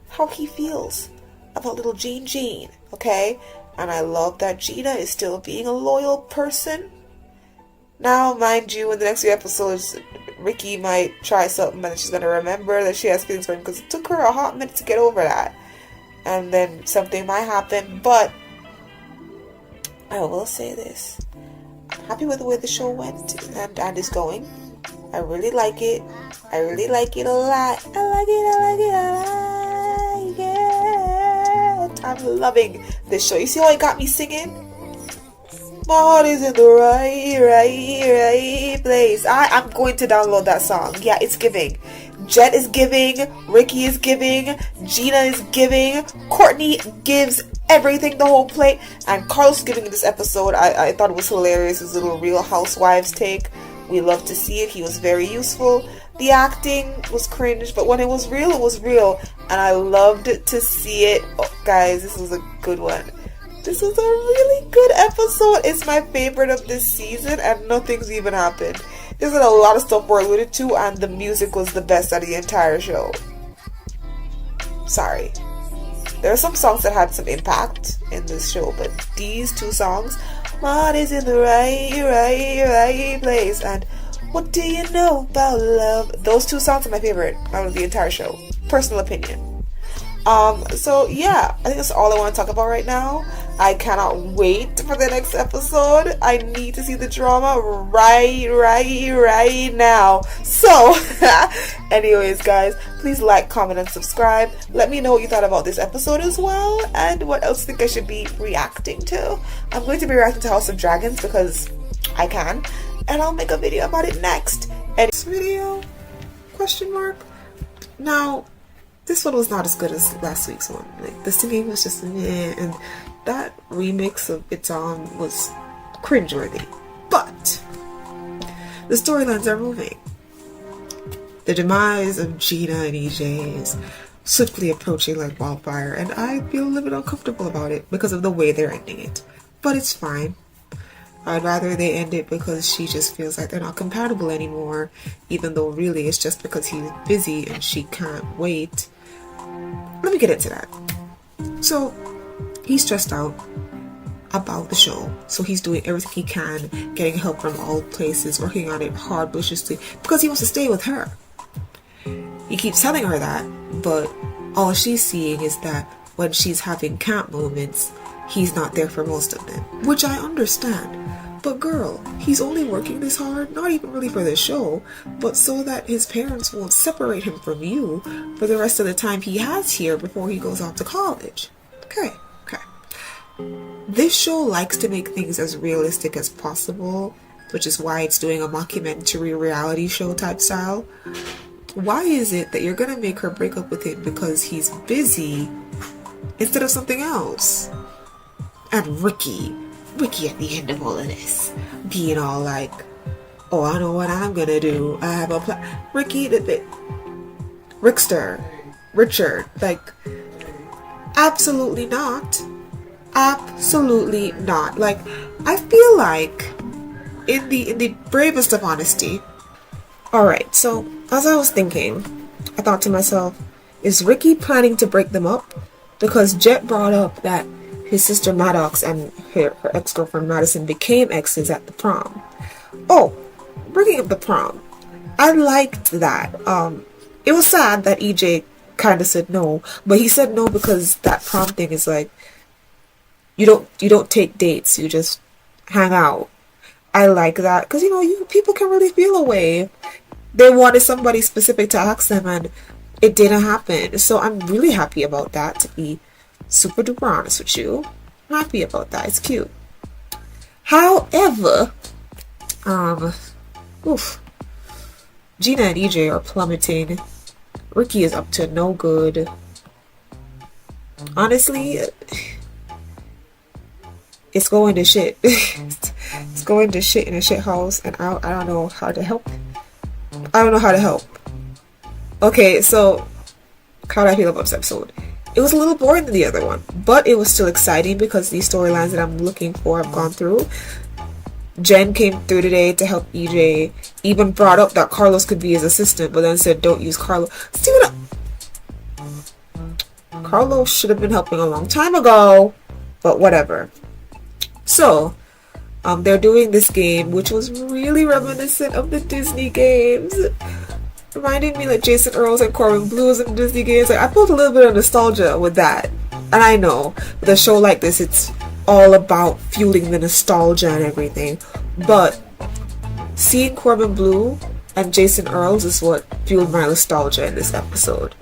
how he feels about little Jean, okay? And I love that Gina is still being a loyal person. Now, mind you, in the next few episodes, Ricky might try something and she's going to remember that she has feelings for him, because it took her a hot minute to get over that. And then something might happen, but I will say this. I'm happy with the way the show went and is going. I really like it. I really like it a lot. I like it a lot. I'm loving this show. You see how it got me singing? My heart is in the right place. I'm going to download that song. Yeah, it's giving. Jet is giving. Ricky is giving. Gina is giving. Courtney gives everything, the whole plate. And Carlos giving in this episode. I thought it was hilarious. His little Real Housewives take. We love to see it. He was very useful. The acting was cringe, but when it was real, it was real. And I loved to see it. Oh, guys, this was a good one. This was a really good episode. It's my favorite of this season, and nothing's even happened. There's a lot of stuff we're alluded to, and the music was the best of the entire show. Sorry. There are some songs that had some impact in this show, but these two songs, "What is in the right place" and "What do you know about love?" Those two songs are my favorite out of the entire show. Personal opinion. So yeah, I think that's all I want to talk about right now. I cannot wait for the next episode. I need to see the drama right now. So, anyways, guys, please like, comment, and subscribe. Let me know what you thought about this episode as well, and what else you think I should be reacting to. I'm going to be reacting to House of Dragons because I can, and I'll make a video about it next. And this video? Question mark? Now, this one was not as good as last week's one. Like, the singing was just meh, and that remix of It's On was cringeworthy. But the storylines are moving. The demise of Gina and EJ is swiftly approaching like wildfire, and I feel a little bit uncomfortable about it because of the way they're ending it. But it's fine. I'd rather they end it because she just feels like they're not compatible anymore, even though really it's just because he's busy and she can't wait. Let me get into that. So, he's stressed out about the show, so he's doing everything he can, getting help from all places, working on it hard, viciously, because he wants to stay with her. He keeps telling her that, but all she's seeing is that when she's having camp moments, he's not there for most of them, which I understand. But girl, he's only working this hard, not even really for the show, but so that his parents won't separate him from you for the rest of the time he has here before he goes off to college. Okay. This show likes to make things as realistic as possible, which is why it's doing a mockumentary reality show type style. Why is it that you're gonna make her break up with him because he's busy instead of something else? And Ricky at the end of all of this, being all like, "Oh, I know what I'm gonna do. I have a plan." Richard, like, absolutely not. Absolutely not. Like, I feel like, in the bravest of honesty. Alright, so, as I was thinking, I thought to myself, is Ricky planning to break them up? Because Jet brought up that his sister Maddox and her ex-girlfriend Madison became exes at the prom. Oh, bringing up the prom. I liked that. It was sad that EJ kind of said no, but he said no because that prom thing is like, you don't take dates, you just hang out. I like that because people can really feel a way. They wanted somebody specific to ask them and it didn't happen. So I'm really happy about that, to be super duper honest with you. I'm happy about that. It's cute. However, Gina and EJ are plummeting. Ricky is up to no good. Honestly, it's going to shit. It's going to shit in a shit house, and I don't know how to help. Okay, so how do I feel about this episode? It was a little boring than the other one, but it was still exciting because these storylines that I'm looking for have gone through. Jen came through today to help EJ. Even brought up that Carlos could be his assistant, but then said don't use Carlos. Carlos should have been helping a long time ago, but whatever. So, they're doing this game, which was really reminiscent of the Disney games. Reminding me like Jason Earls and Corbin Blues and Disney games. Like, I felt a little bit of nostalgia with that. And I know, with a show like this, it's all about fueling the nostalgia and everything. But seeing Corbin Blue and Jason Earls is what fueled my nostalgia in this episode.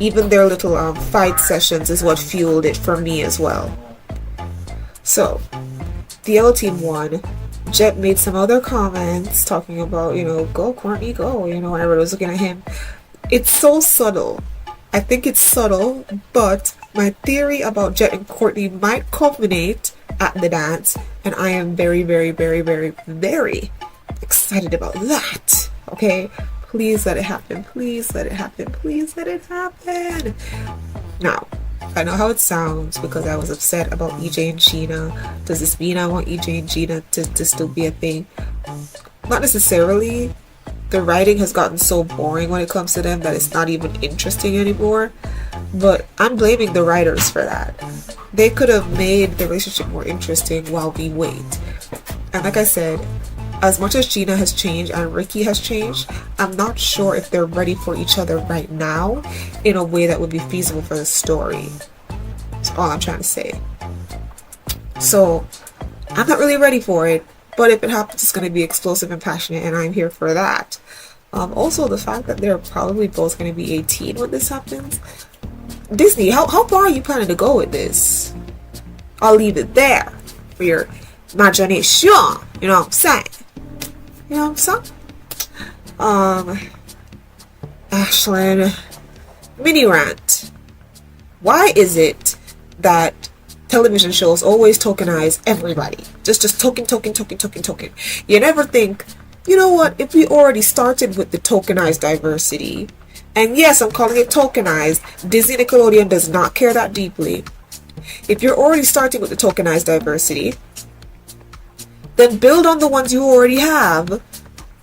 Even their little fight sessions is what fueled it for me as well. So, the Yellow Team won. Jet made some other comments talking about, go Courtney, go, whenever I was looking at him. It's so subtle. I think it's subtle, but my theory about Jet and Courtney might culminate at the dance, and I am very, very, very, very, very excited about that. Okay? Please let it happen. Please let it happen. Please let it happen. Now, I know how it sounds because I was upset about EJ and Sheena. Does this mean I want EJ and Sheena to still be a thing? Not necessarily. The writing has gotten so boring when it comes to them that it's not even interesting anymore. But I'm blaming the writers for that. They could have made the relationship more interesting while we wait. And like I said, as much as Gina has changed and Ricky has changed, I'm not sure if they're ready for each other right now in a way that would be feasible for the story. That's all I'm trying to say. So, I'm not really ready for it, but if it happens, it's going to be explosive and passionate, and I'm here for that. Also, the fact that they're probably both going to be 18 when this happens. Disney, how far are you planning to go with this? I'll leave it there for your imagination. You know what I'm saying? You know what I'm saying? Ashlyn, mini rant. Why is it that television shows always tokenize everybody? Just token. You never think, you know what, if we already started with the tokenized diversity, and yes, I'm calling it tokenized, Disney Nickelodeon does not care that deeply. If you're already starting with the tokenized diversity, then build on the ones you already have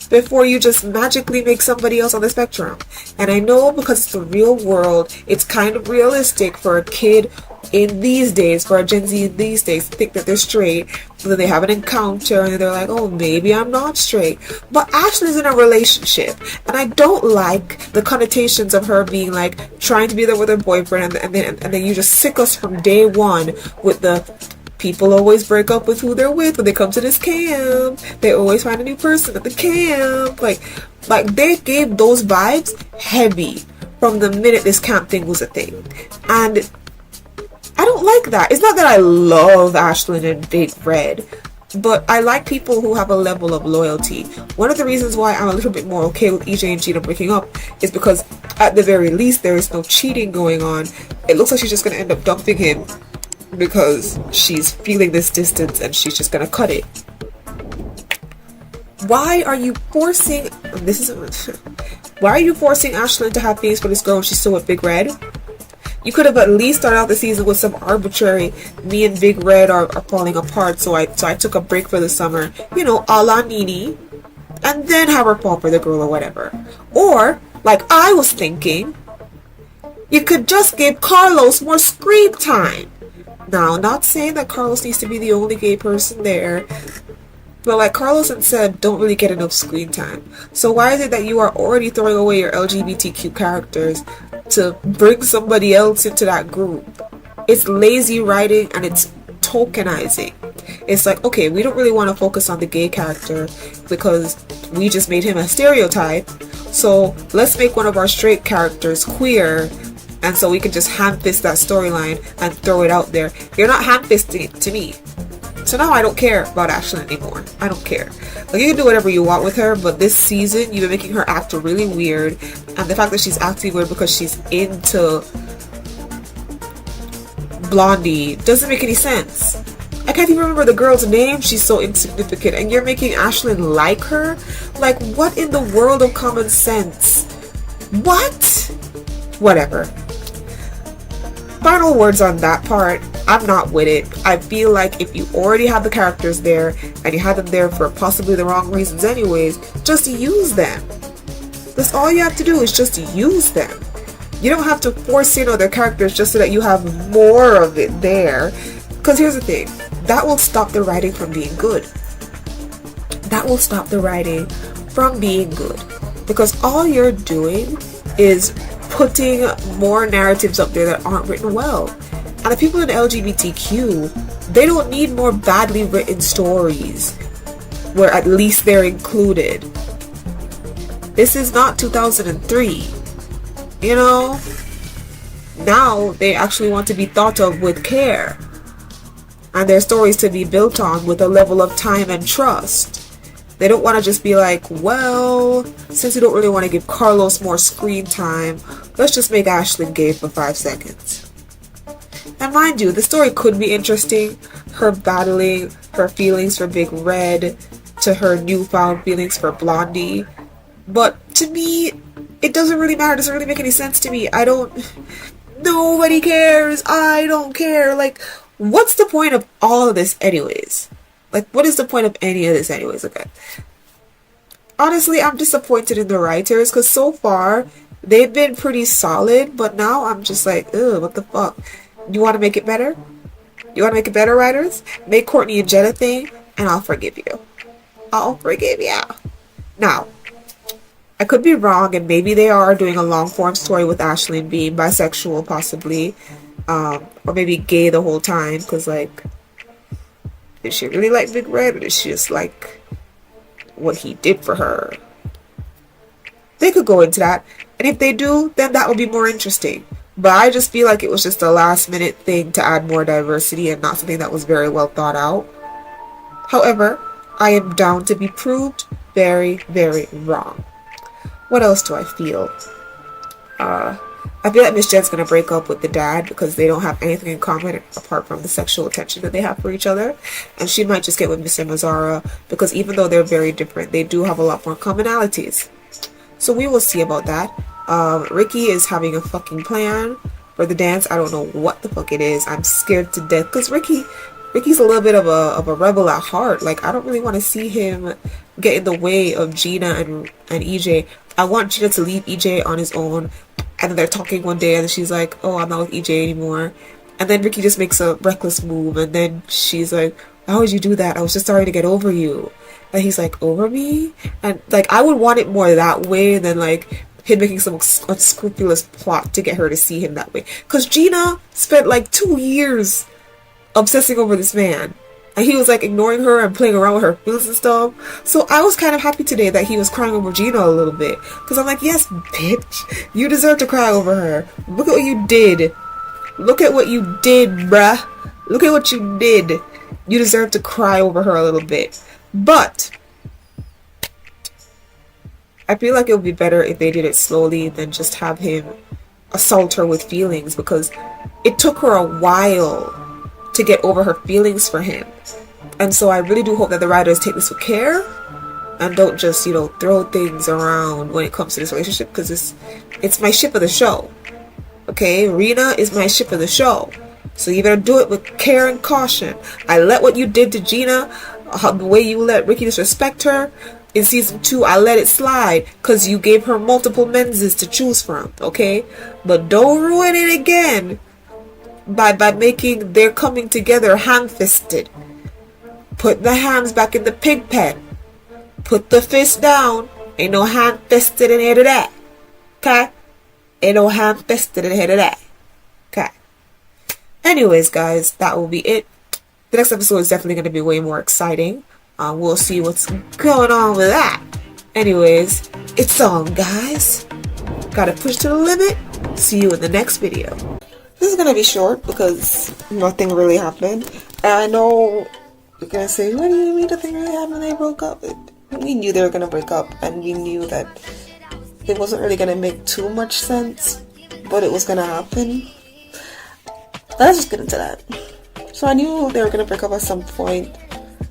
before you just magically make somebody else on the spectrum. And I know because it's the real world, it's kind of realistic for a kid in these days, for a Gen Z in these days, to think that they're straight, and then they have an encounter and they're like, oh, maybe I'm not straight. But Ashley's in a relationship, and I don't like the connotations of her being like trying to be there with her boyfriend, and then you just sick us from day one with the people always break up with who they're with when they come to this camp. They always find a new person at the camp. Like they gave those vibes heavy from the minute this camp thing was a thing. And I don't like that. It's not that I love Ashlyn and Big Red, but I like people who have a level of loyalty. One of the reasons why I'm a little bit more okay with EJ and Gina breaking up is because at the very least there is no cheating going on. It looks like she's just going to end up dumping him because she's feeling this distance and she's just gonna cut it. Why are you forcing Ashlyn to have feelings for this girl when she's still with Big Red? You could have at least started out the season with some arbitrary, me and Big Red are falling apart, so I took a break for the summer, you know, a la Nini, and then have her fall for the girl or whatever. Or, like I was thinking, you could just give Carlos more screen time. Now, not saying that Carlos needs to be the only gay person there, but like Carlos and Seb don't really get enough screen time. So why is it that you are already throwing away your LGBTQ characters to bring somebody else into that group? It's lazy writing and it's tokenizing. It's like, okay, we don't really want to focus on the gay character because we just made him a stereotype, so let's make one of our straight characters queer, and so we can just hand-fist that storyline and throw it out there. You're not hand-fisting it to me. So now I don't care about Ashlyn anymore. I don't care. Like, you can do whatever you want with her, but this season you've been making her act really weird. And the fact that she's acting weird because she's into Blondie doesn't make any sense. I can't even remember the girl's name. She's so insignificant. And you're making Ashlyn like her? Like, what in the world of common sense? What? Whatever. Final words on that part. I'm not with it. I feel like if you already have the characters there and you have them there for possibly the wrong reasons anyways, just use them. That's all you have to do, is just use them. You don't have to force in other characters just so that you have more of it there. Because here's the thing, that will stop the writing from being good. That will stop the writing from being good. Because all you're doing is putting more narratives up there that aren't written well. And the people in LGBTQ, they don't need more badly written stories where at least they're included. This is not 2003. You know? Now they actually want to be thought of with care. And their stories to be built on with a level of time and trust. They don't want to just be like, well, since we don't really want to give Carlos more screen time, let's just make Ashlyn gay for 5 seconds. And mind you, the story could be interesting. Her battling her feelings for Big Red to her newfound feelings for Blondie. But to me, it doesn't really matter. It doesn't really make any sense to me. nobody cares. I don't care. Like, what's the point of all of this anyways? Like, what is the point of any of this anyways? Okay. Honestly, I'm disappointed in the writers because so far they've been pretty solid, but now I'm just like, ugh, what the fuck? You want to make it better? You want to make it better, writers? Make Courtney and Jen a thing, and I'll forgive you. I'll forgive you. Now, I could be wrong, and maybe they are doing a long-form story with Ashlyn being bisexual, possibly, or maybe gay the whole time, because, like, did she really like Big Red, or did she just like what he did for her? They could go into that, and if they do, then that would be more interesting. But I just feel like it was just a last-minute thing to add more diversity and not something that was very well thought out. However, I am down to be proved very, very wrong. What else do I feel? I feel like Miss Jen's gonna break up with the dad because they don't have anything in common apart from the sexual attention that they have for each other. And she might just get with Mr. Mazzara because even though they're very different, they do have a lot more commonalities. So we will see about that. Ricky is having a fucking plan for the dance. I don't know what the fuck it is. I'm scared to death because Ricky's a little bit of a rebel at heart. Like, I don't really want to see him get in the way of Gina and EJ. I want Gina to leave EJ on his own. And then they're talking one day and she's like, oh, I'm not with EJ anymore. And then Ricky just makes a reckless move. And then she's like, why would you do that? I was just sorry to get over you. And he's like, over me? And like, I would want it more that way than like him making some unscrupulous plot to get her to see him that way. Because Gina spent like 2 years obsessing over this man. And he was like ignoring her and playing around with her feelings and stuff. So I was kind of happy today that he was crying over Gina a little bit. Because I'm like, yes, bitch. You deserve to cry over her. Look at what you did. Look at what you did, bruh. Look at what you did. You deserve to cry over her a little bit. But I feel like it would be better if they did it slowly than just have him assault her with feelings. Because it took her a while to get over her feelings for him. And so I really do hope that the writers take this with care and don't just, throw things around when it comes to this relationship, because it's my ship of the show. Okay, Rena is my ship of the show. So you better do it with care and caution. I let what you did to Gina, the way you let Ricky disrespect her in season 2, I let it slide because you gave her multiple menses to choose from, okay? But don't ruin it again by making their coming together ham-fisted. Put the hams back in the pig pen. Put the fist down. Ain't no ham-fisted in here to that. Okay? Ain't no ham-fisted in here to that. Okay? Anyways, guys, that will be it. The next episode is definitely going to be way more exciting. We'll see what's going on with that. Anyways, it's on, guys. Gotta push to the limit. See you in the next video. This is gonna be short because nothing really happened. And I know you're gonna say, what do you mean nothing really happened when they broke up? We knew they were gonna break up, and we knew that it wasn't really gonna make too much sense, but it was gonna happen. Let's just get into that. So I knew they were gonna break up at some point.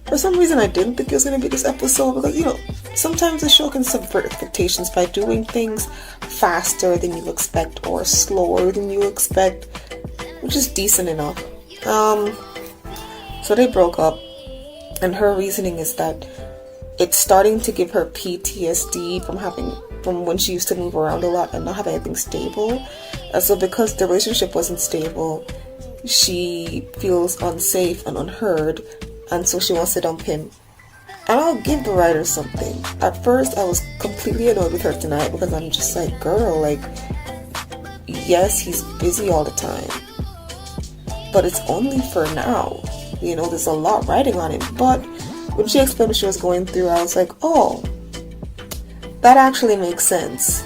For some reason I didn't think it was gonna be this episode because, sometimes the show can subvert expectations by doing things faster than you expect or slower than you expect, which is decent enough. So they broke up, and her reasoning is that it's starting to give her PTSD from when she used to move around a lot and not have anything stable. And so because the relationship wasn't stable, she feels unsafe and unheard, and so she wants to dump him. And I'll give the writer something. At first, I was completely annoyed with her tonight because I'm just like, girl, like, yes, he's busy all the time, but it's only for now. There's a lot riding on it. But when she explained what she was going through, I was like, oh, that actually makes sense.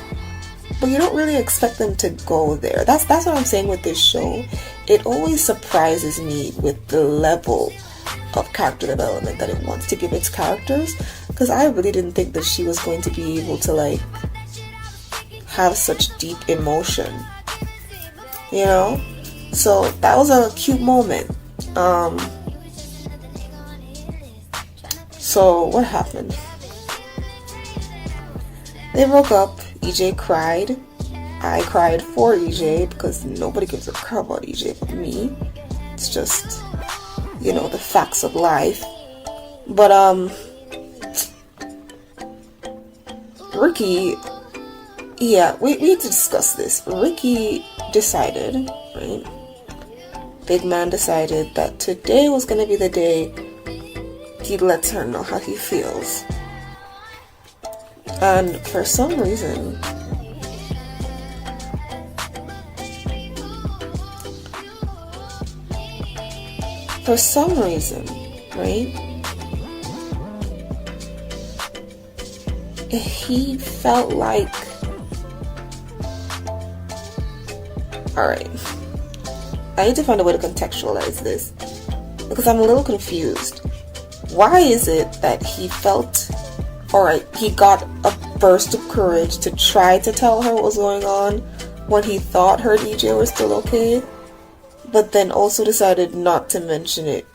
But you don't really expect them to go there. That's what I'm saying with this show. It always surprises me with the level of character development that it wants to give its characters, because I really didn't think that she was going to be able to like have such deep emotion, so that was a cute moment. So what happened? They broke up. EJ cried, I cried for EJ because nobody gives a crap about EJ but me. It's just, the facts of life. But Ricky, yeah, we need to discuss this. Ricky decided, right? Big man decided that today was going to be the day he lets her know how he feels. And for some reason, right? He felt like, alright, I need to find a way to contextualize this because I'm a little confused. Why is it that he felt, alright, he got a burst of courage to try to tell her what was going on when he thought her DJ was still okay, but then also decided not to mention it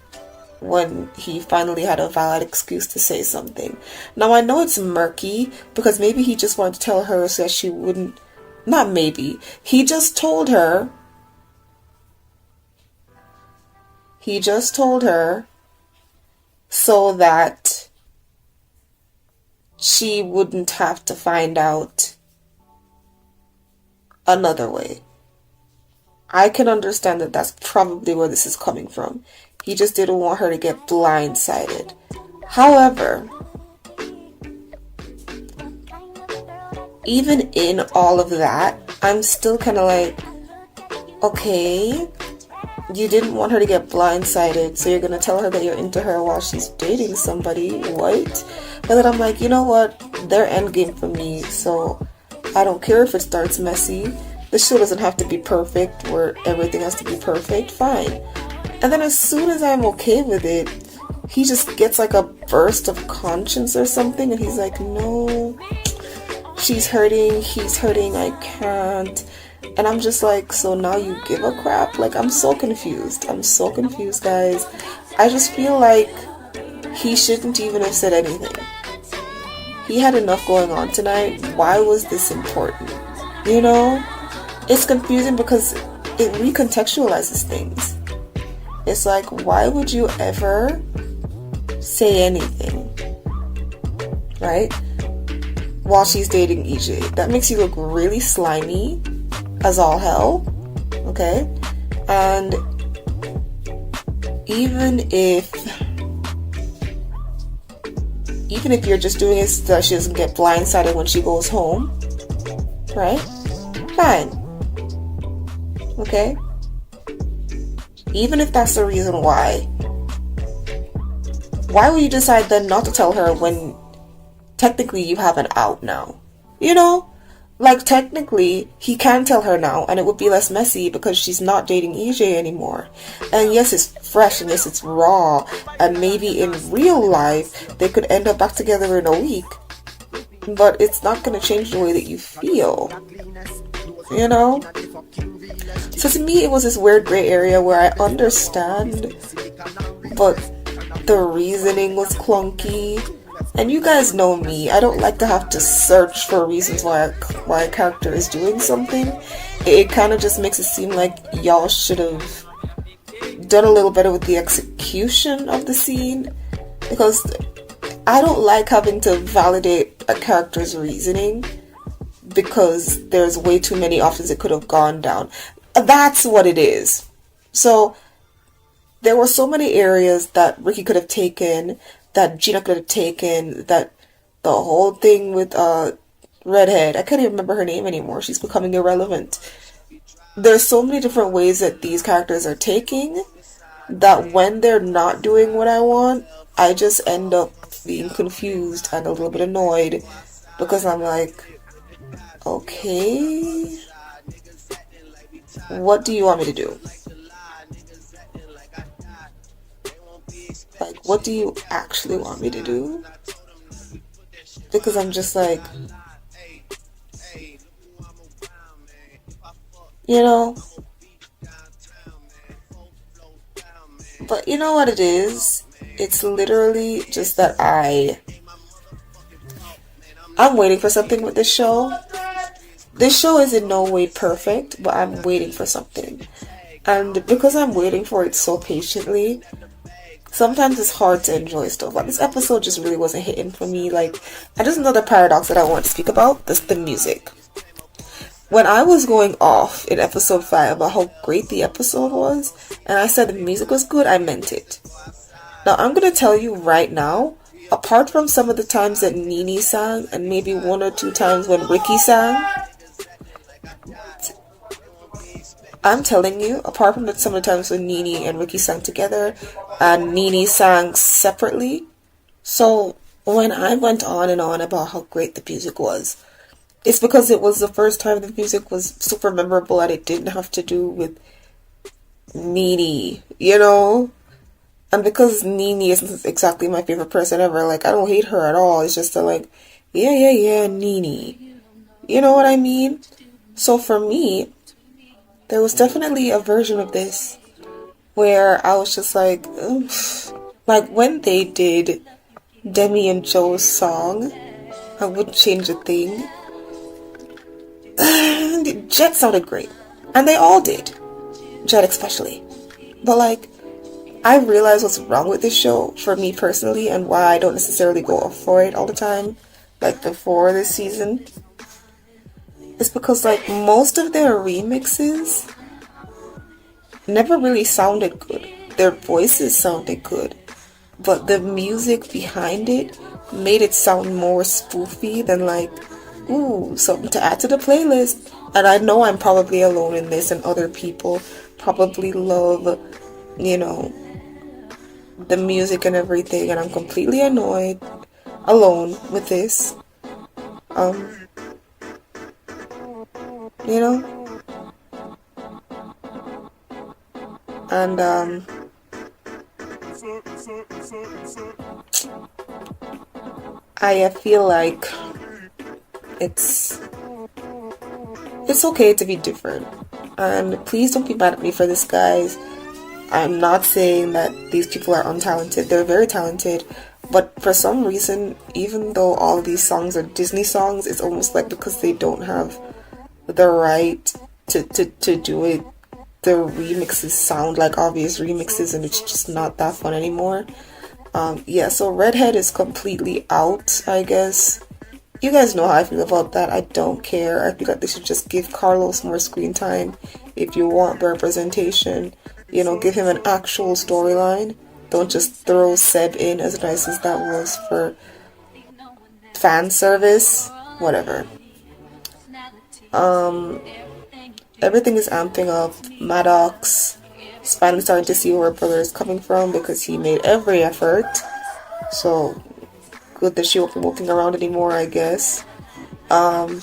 when he finally had a valid excuse to say something? Now, I know it's murky because maybe he just wanted to tell her so that she wouldn't, not maybe, he just told her so that she wouldn't have to find out another way. I can understand that that's probably where this is coming from. He just didn't want her to get blindsided. However, even in all of that, I'm still kind of like, okay, you didn't want her to get blindsided, so you're going to tell her that you're into her while she's dating somebody, what? But then I'm like, you know what? They're endgame for me, so I don't care if it starts messy. The show doesn't have to be perfect, where everything has to be perfect, fine. And then as soon as I'm okay with it, he just gets like a burst of conscience or something, and he's like, no, she's hurting, he's hurting, I can't. And I'm just like, so now you give a crap? Like, I'm so confused, guys. I just feel like he shouldn't even have said anything. He had enough going on tonight. Why was this important? It's confusing because it recontextualizes things. It's like, why would you ever say anything, right? While she's dating EJ. That makes you look really slimy as all hell, okay? And even if you're just doing it so that she doesn't get blindsided when she goes home, right? Fine. Okay? Even if that's the reason why would you decide then not to tell her when technically you have an out now? Like, technically, he can tell her now, and it would be less messy because she's not dating EJ anymore. And yes, it's fresh, and yes, it's raw, and maybe in real life, they could end up back together in a week. But it's not going to change the way that you feel. So to me, it was this weird gray area where I understand, but the reasoning was clunky. And you guys know me, I don't like to have to search for reasons why a character is doing something. It kind of just makes it seem like y'all should have done a little better with the execution of the scene, because I don't like having to validate a character's reasoning because there's way too many options it could have gone down. That's what it is. So there were so many areas that Ricky could have taken, that Gina could have taken, that the whole thing with Redhead, I can't even remember her name anymore, she's becoming irrelevant. There's so many different ways that these characters are taking that when they're not doing what I want, I just end up being confused and a little bit annoyed, because I'm like, okay, what do you want me to do? Like, what do you actually want me to do? Because I'm just like, but you know what it is? It's literally just that I'm waiting for something with this show. This show is in no way perfect, but I'm waiting for something. And because I'm waiting for it so patiently, sometimes it's hard to enjoy stuff. Like, this episode just really wasn't hitting for me. Like, and just another paradox that I want to speak about, that's the music. When I was going off in episode 5 about how great the episode was, and I said the music was good, I meant it. Now, I'm going to tell you right now, apart from some of the times that Nene sang, and maybe 1 or 2 times when Ricky sang, I'm telling you, apart from some of the times when Nene and Ricky sang together, and Nene sang separately, so when I went on and on about how great the music was, it's because it was the first time the music was super memorable and it didn't have to do with Nene, you know? And because Nene isn't exactly my favorite person ever, like, I don't hate her at all. It's just like, yeah, Nene. You know what I mean? So for me, there was definitely a version of this where I was just like, oof. Like when they did Demi and Joe's song, I wouldn't change a thing. Jet sounded great. And they all did. Jet especially. But like, I realized what's wrong with this show for me personally and why I don't necessarily go off for it all the time, like before this season. It's because like most of their remixes never really sounded good. Their voices sounded good, but the music behind it made it sound more spoofy than like, ooh, something to add to the playlist. And I know I'm probably alone in this, and other people probably love, you know, the music and everything, and I'm completely alone with this. You know? And, I feel like it's okay to be different. And please don't be mad at me for this, guys. I'm not saying that these people are untalented. They're very talented. But for some reason, even though all of these songs are Disney songs, it's almost like because they don't have the right to do it, the remixes sound like obvious remixes, and it's just not that fun anymore. Yeah, so Redhead is completely out, I guess. You guys know how I feel about that. I don't care. I feel like they should just give Carlos more screen time if you want representation. You know, give him an actual storyline. Don't just throw Seb in, as nice as that was, for fan service. Whatever. Everything is amping up. Maddox is finally starting to see where her brother is coming from because he made every effort. So, good that she won't be walking around anymore, I guess. And,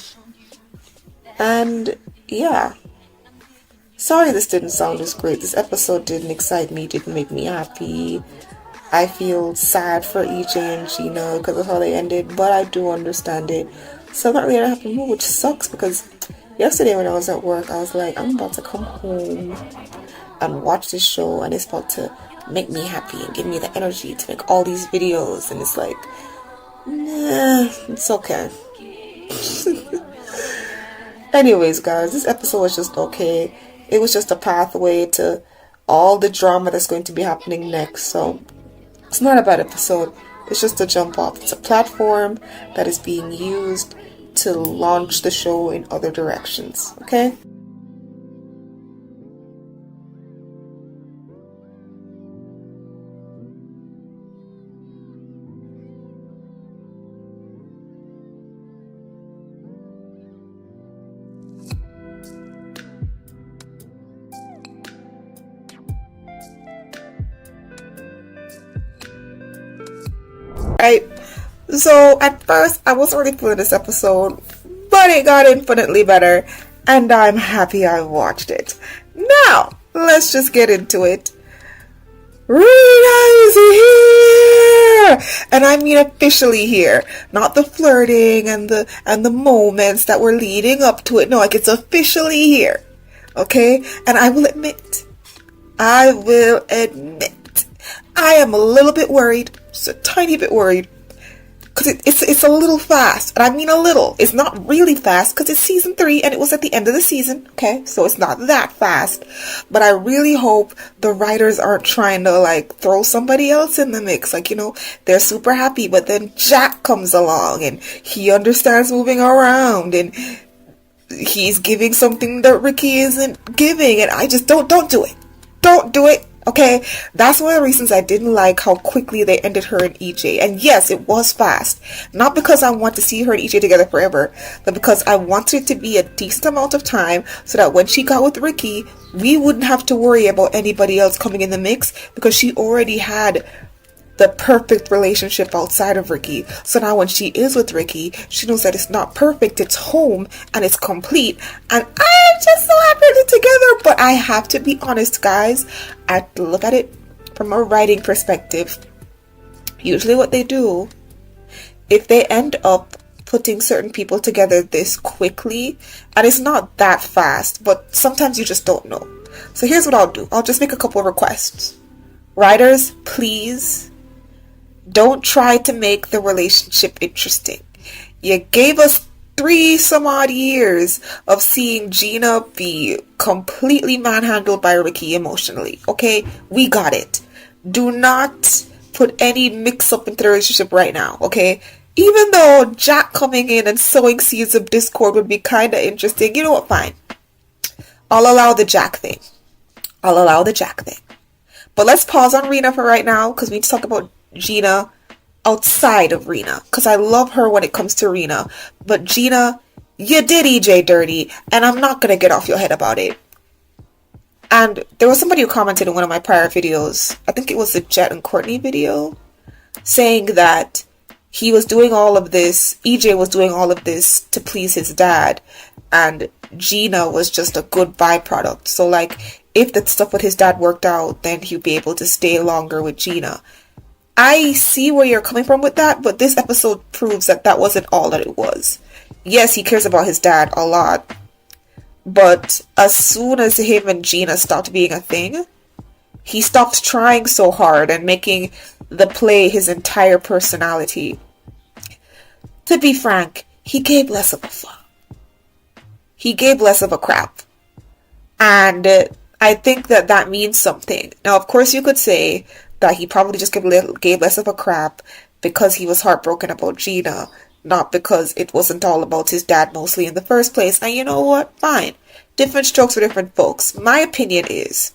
yeah. Sorry this didn't sound as great. This episode didn't excite me, didn't make me happy. I feel sad for EJ and Gina because of how they ended, but I do understand it. So I'm not really in a happy mood, which sucks because yesterday when I was at work, I was like, I'm about to come home and watch this show and it's about to make me happy and give me the energy to make all these videos, and it's like, nah, it's okay. Anyways, guys, this episode was just okay. It was just a pathway to all the drama that's going to be happening next. So it's not a bad episode. It's just a jump off. It's a platform that is being used to launch the show in other directions. Okay? Right, so at first I wasn't really feeling this episode, but it got infinitely better, and I'm happy I watched it. Now, let's just get into it. Rita is here! And I mean officially here, not the flirting and the moments that were leading up to it. No, like, it's officially here, okay? And I will admit, I am a little bit worried, just a tiny bit worried, because it's a little fast, and I mean a little. It's not really fast because it's season 3 and it was at the end of the season, okay? So it's not that fast, but I really hope the writers aren't trying to like throw somebody else in the mix. Like, you know, they're super happy, but then Jack comes along and he understands moving around and he's giving something that Ricky isn't giving, and I just don't do it. Don't do it. Okay, that's one of the reasons I didn't like how quickly they ended her and EJ. And yes, it was fast. Not because I want to see her and EJ together forever, but because I wanted it to be a decent amount of time so that when she got with Ricky, we wouldn't have to worry about anybody else coming in the mix because she already had the perfect relationship outside of Ricky. So now when she is with Ricky, she knows that it's not perfect, it's home, and it's complete. And I'm just so happy they're together. But I have to be honest, guys. I have to look at it from a writing perspective. Usually what they do, if they end up putting certain people together this quickly, and it's not that fast, but sometimes you just don't know. So here's what I'll do. I'll just make a couple of requests. Writers, please don't try to make the relationship interesting. You gave us 3 some odd years of seeing Gina be completely manhandled by Ricky emotionally. Okay, we got it. Do not put any mix up into the relationship right now. Okay, even though Jack coming in and sowing seeds of discord would be kind of interesting, you know what? Fine, I'll allow the Jack thing. But let's pause on Rena for right now because we need to talk about Gina outside of Rena, because I love her when it comes to Rena, but Gina, you did EJ dirty, and I'm not gonna get off your head about it. And there was somebody who commented in one of my prior videos, I think it was the Jet and Courtney video, saying that he was doing all of this, EJ was doing all of this to please his dad, and Gina was just a good byproduct. So like, if that stuff with his dad worked out, then he'd be able to stay longer with Gina. I see where you're coming from with that, but this episode proves that that wasn't all that it was. Yes, he cares about his dad a lot, but as soon as him and Gina stopped being a thing, he stopped trying so hard and making the play his entire personality. To be frank, he gave less of a fuck. He gave less of a crap. And I think that that means something. Now, of course, you could say that he probably just gave less of a crap because he was heartbroken about Gina, not because it wasn't all about his dad mostly in the first place. And you know what? Fine. Different strokes for different folks. My opinion is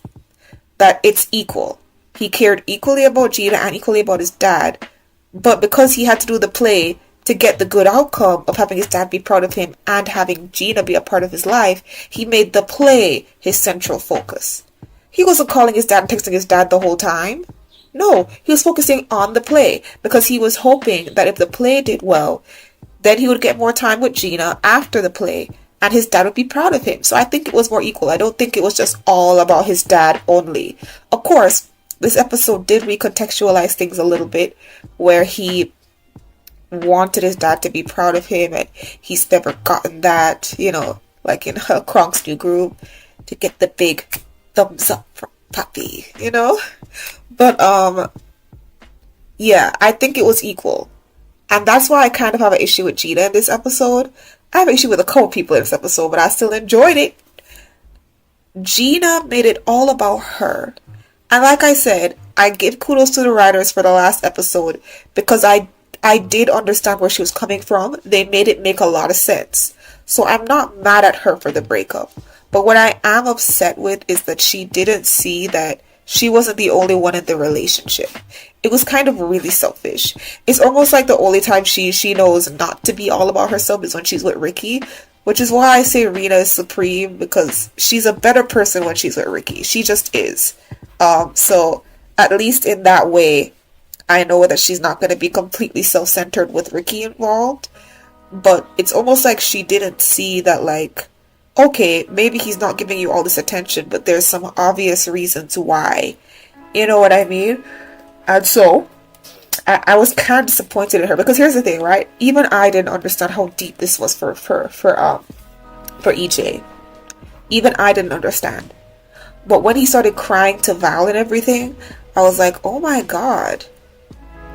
that it's equal. He cared equally about Gina and equally about his dad, but because he had to do the play to get the good outcome of having his dad be proud of him and having Gina be a part of his life, he made the play his central focus. He wasn't calling his dad and texting his dad the whole time. No, he was focusing on the play because he was hoping that if the play did well, then he would get more time with Gina after the play and his dad would be proud of him. So I think it was more equal. I don't think it was just all about his dad only. Of course, this episode did recontextualize things a little bit where he wanted his dad to be proud of him and he's never gotten that, you know, like in Kronk's new group, to get the big thumbs up from Papi, you know? But, yeah, I think it was equal. And that's why I kind of have an issue with Gina in this episode. I have an issue with a couple people in this episode, but I still enjoyed it. Gina made it all about her. And like I said, I give kudos to the writers for the last episode because I did understand where she was coming from. They made it make a lot of sense. So I'm not mad at her for the breakup. But what I am upset with is that she didn't see that she wasn't the only one in the relationship. It was kind of really selfish. It's almost like the only time she knows not to be all about herself is when she's with Ricky, which is why I say Rena is supreme, because she's a better person when she's with Ricky. She just is. So at least in that way, I know that she's not going to be completely self-centered with Ricky involved. But it's almost like she didn't see that, like, okay, maybe he's not giving you all this attention, but there's some obvious reasons why. You know what I mean? And so, I was kind of disappointed in her, because here's the thing, right? Even I didn't understand how deep this was for EJ. Even I didn't understand. But when he started crying to Val and everything, I was like, oh my god.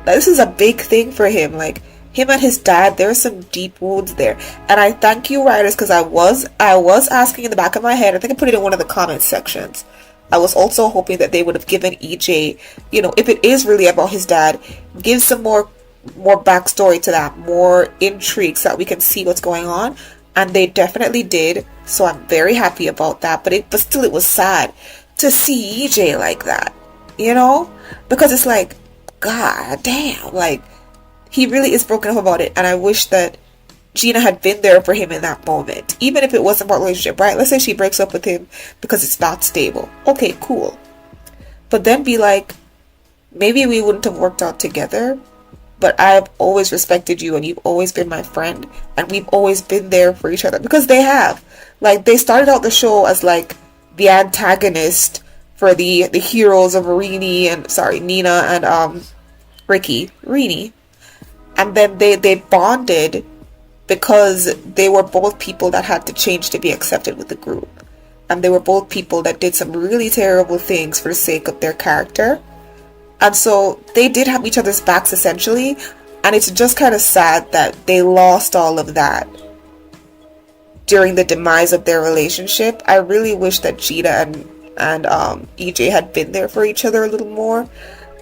This is a big thing for him. Like, him and his dad, there's some deep wounds there. And I thank you, writers, because I was asking in the back of my head, I think I put it in one of the comment sections, I was also hoping that they would have given EJ, you know, if it is really about his dad, give some more backstory to that, more intrigue so that we can see what's going on. And they definitely did, so I'm very happy about that. But still, it was sad to see EJ like that, you know, because it's like, god damn, like, he really is broken up about it. And I wish that Gina had been there for him in that moment, even if it wasn't about relationship, right? Let's say she breaks up with him because it's not stable. Okay, cool. But then be like, maybe we wouldn't have worked out together, but I've always respected you and you've always been my friend and we've always been there for each other. Because they have. Like, they started out the show as like the antagonist for the heroes of Nina and Rini. And then they bonded because they were both people that had to change to be accepted with the group. And they were both people that did some really terrible things for the sake of their character. And so they did have each other's backs essentially. And it's just kind of sad that they lost all of that during the demise of their relationship. I really wish that Gina and EJ had been there for each other a little more.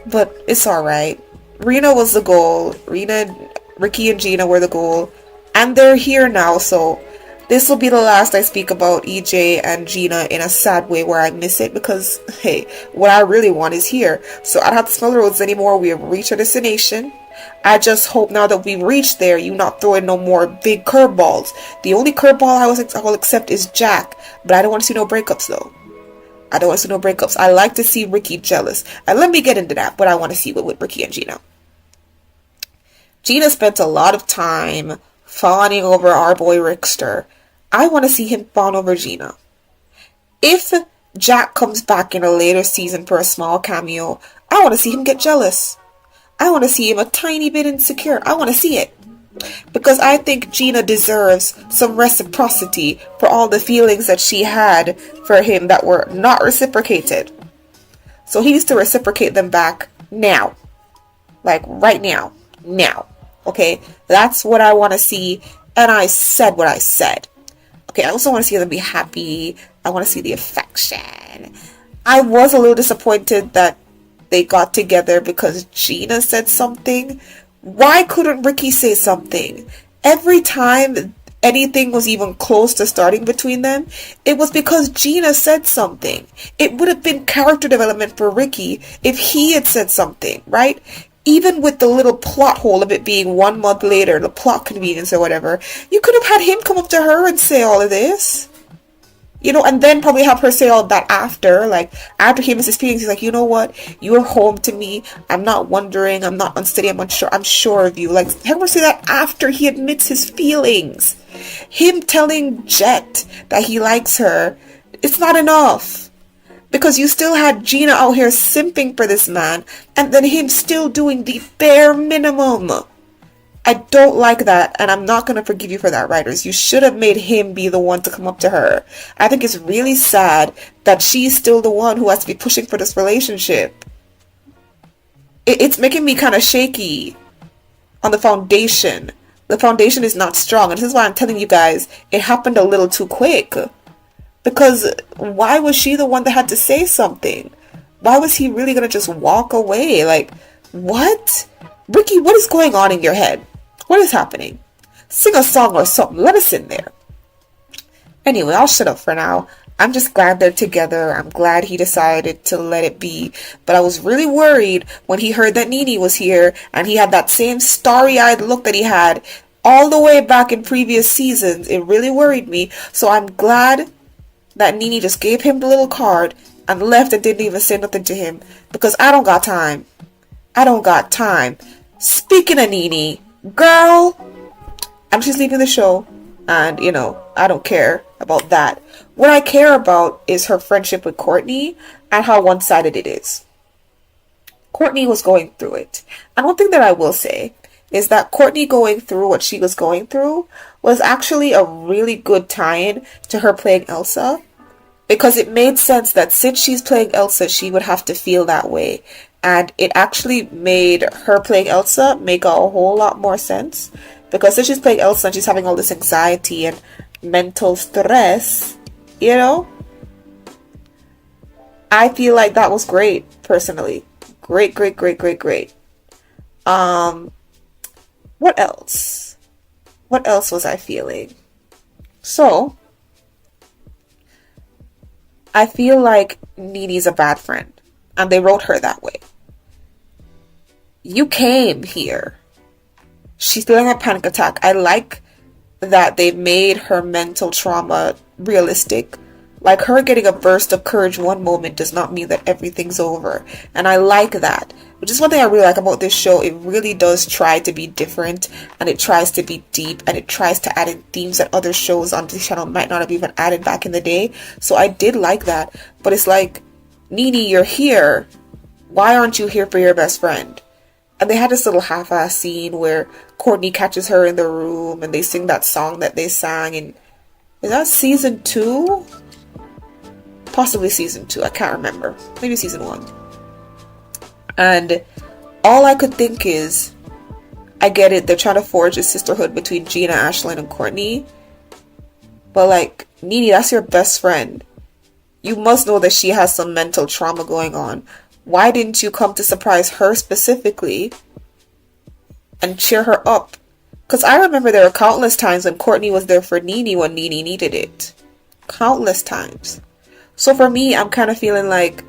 But it's alright. Rena was the goal. Ricky and Gina were the goal. And they're here now, so this will be the last I speak about EJ and Gina in a sad way where I miss it, because, hey, what I really want is here. So I don't have to smell the roads anymore. We have reached our destination. I just hope now that we've reached there, you not throw in no more big curveballs. The only curveball I will accept is Jack, but I don't want to see no breakups, though. I don't want to see no breakups. I like to see Ricky jealous. And let me get into that, what I want to see with Ricky and Gina. Gina spent a lot of time fawning over our boy Rickster. I want to see him fawn over Gina. If Jack comes back in a later season for a small cameo, I want to see him get jealous. I want to see him a tiny bit insecure. I want to see it. Because I think Gina deserves some reciprocity for all the feelings that she had for him that were not reciprocated. So he needs to reciprocate them back now. Like right now. Now. Okay? That's what I want to see. And I said what I said. Okay, I also want to see them be happy. I want to see the affection. I was a little disappointed that they got together because Gina said something. Why couldn't Ricky say something? Every time anything was even close to starting between them, it was because Gina said something. It would have been character development for Ricky if he had said something, right? Even with the little plot hole of it being 1 month later, the plot convenience or whatever, you could have had him come up to her and say all of this. You know, and then probably have her say all that after. Like, after he misses his feelings, he's like, you know what? You're home to me. I'm not wondering. I'm not unsteady. I'm unsure. I'm sure of you. Like, have her say that after he admits his feelings. Him telling Jet that he likes her, it's not enough. Because you still had Gina out here simping for this man, and then him still doing the bare minimum. I don't like that, and I'm not going to forgive you for that, writers. You should have made him be the one to come up to her. I think it's really sad that she's still the one who has to be pushing for this relationship. It's making me kind of shaky on the foundation. The foundation is not strong, and this is why I'm telling you guys, it happened a little too quick. Because why was she the one that had to say something? Why was he really going to just walk away? Like, what? Ricky, what is going on in your head? What is happening? Sing a song or something. Let us in there. Anyway, I'll shut up for now. I'm just glad they're together. I'm glad he decided to let it be. But I was really worried when he heard that Nene was here and he had that same starry-eyed look that he had all the way back in previous seasons. It really worried me. So I'm glad that Nene just gave him the little card and left and didn't even say nothing to him. Because I don't got time. I don't got time. Speaking of Nene, girl, I'm just leaving the show. And, you know, I don't care about that. What I care about is her friendship with Courtney and how one-sided it is. Courtney was going through it. And one thing that I will say is that Courtney going through what she was going through was actually a really good tie-in to her playing Elsa. Because it made sense that since she's playing Elsa, she would have to feel that way. And it actually made her playing Elsa make a whole lot more sense. Because since she's playing Elsa and she's having all this anxiety and mental stress, you know, I feel like that was great, personally. Great, great, great, great, great. What else? What else was I feeling? So, I feel like Nini's a bad friend. And they wrote her that way. You came here. She's feeling a panic attack. I like that they made her mental trauma realistic. Like, her getting a burst of courage one moment does not mean that everything's over. And I like that. Which is one thing I really like about this show. It really does try to be different. And it tries to be deep. And it tries to add in themes that other shows on this channel might not have even added back in the day. So I did like that. But it's like, Nini, you're here. Why aren't you here for your best friend? And they had this little half-ass scene where Courtney catches her in the room and they sing that song that they sang in... Is that season 2? Possibly season 2. I can't remember. Maybe season 1. And all I could think is, I get it. They're trying to forge a sisterhood between Gina, Ashlyn, and Courtney. But like, Nini, that's your best friend. You must know that she has some mental trauma going on. Why didn't you come to surprise her specifically and cheer her up? Because I remember there were countless times when Courtney was there for Nini when Nini needed it. Countless times. So for me, I'm kind of feeling like,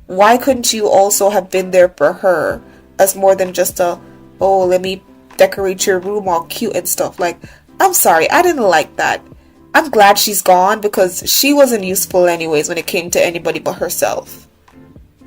why couldn't you also have been there for her as more than just a, oh, let me decorate your room all cute and stuff. Like, I'm sorry, I didn't like that. I'm glad she's gone because she wasn't useful anyways when it came to anybody but herself.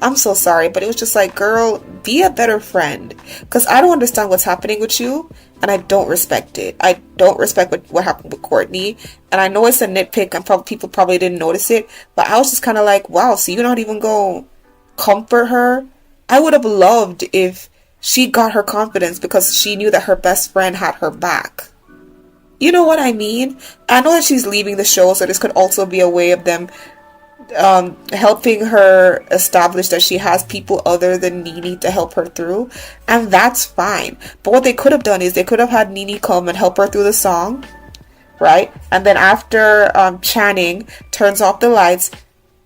I'm so sorry, but it was just like, girl, be a better friend. Because I don't understand what's happening with you, and I don't respect it. I don't respect what happened with Courtney. And I know it's a nitpick, and people probably didn't notice it, but I was just kind of like, wow, so you're not even going to comfort her? I would have loved if she got her confidence because she knew that her best friend had her back. You know what I mean? I know that she's leaving the show, so this could also be a way of them helping her establish that she has people other than Nini to help her through, and that's fine. But what they could have done is they could have had Nini come and help her through the song, right? And then after Channing turns off the lights,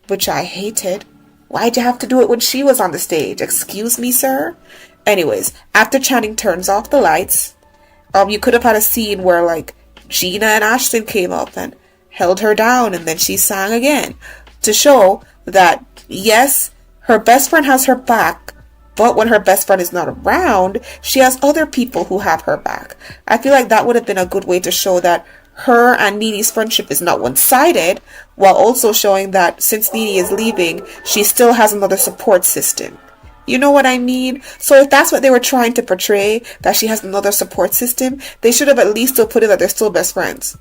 which I hated. Why'd you have to do it when she was on the stage? Excuse me, sir? Anyways, after Channing turns off the lights, you could have had a scene where like Gina and Ashton came up and held her down, and then she sang again. To show that, yes, her best friend has her back, but when her best friend is not around, she has other people who have her back. I feel like that would have been a good way to show that her and Nini's friendship is not one-sided, while also showing that since Nini is leaving, she still has another support system. You know what I mean? So if that's what they were trying to portray, that she has another support system, they should have at least still put it that they're still best friends.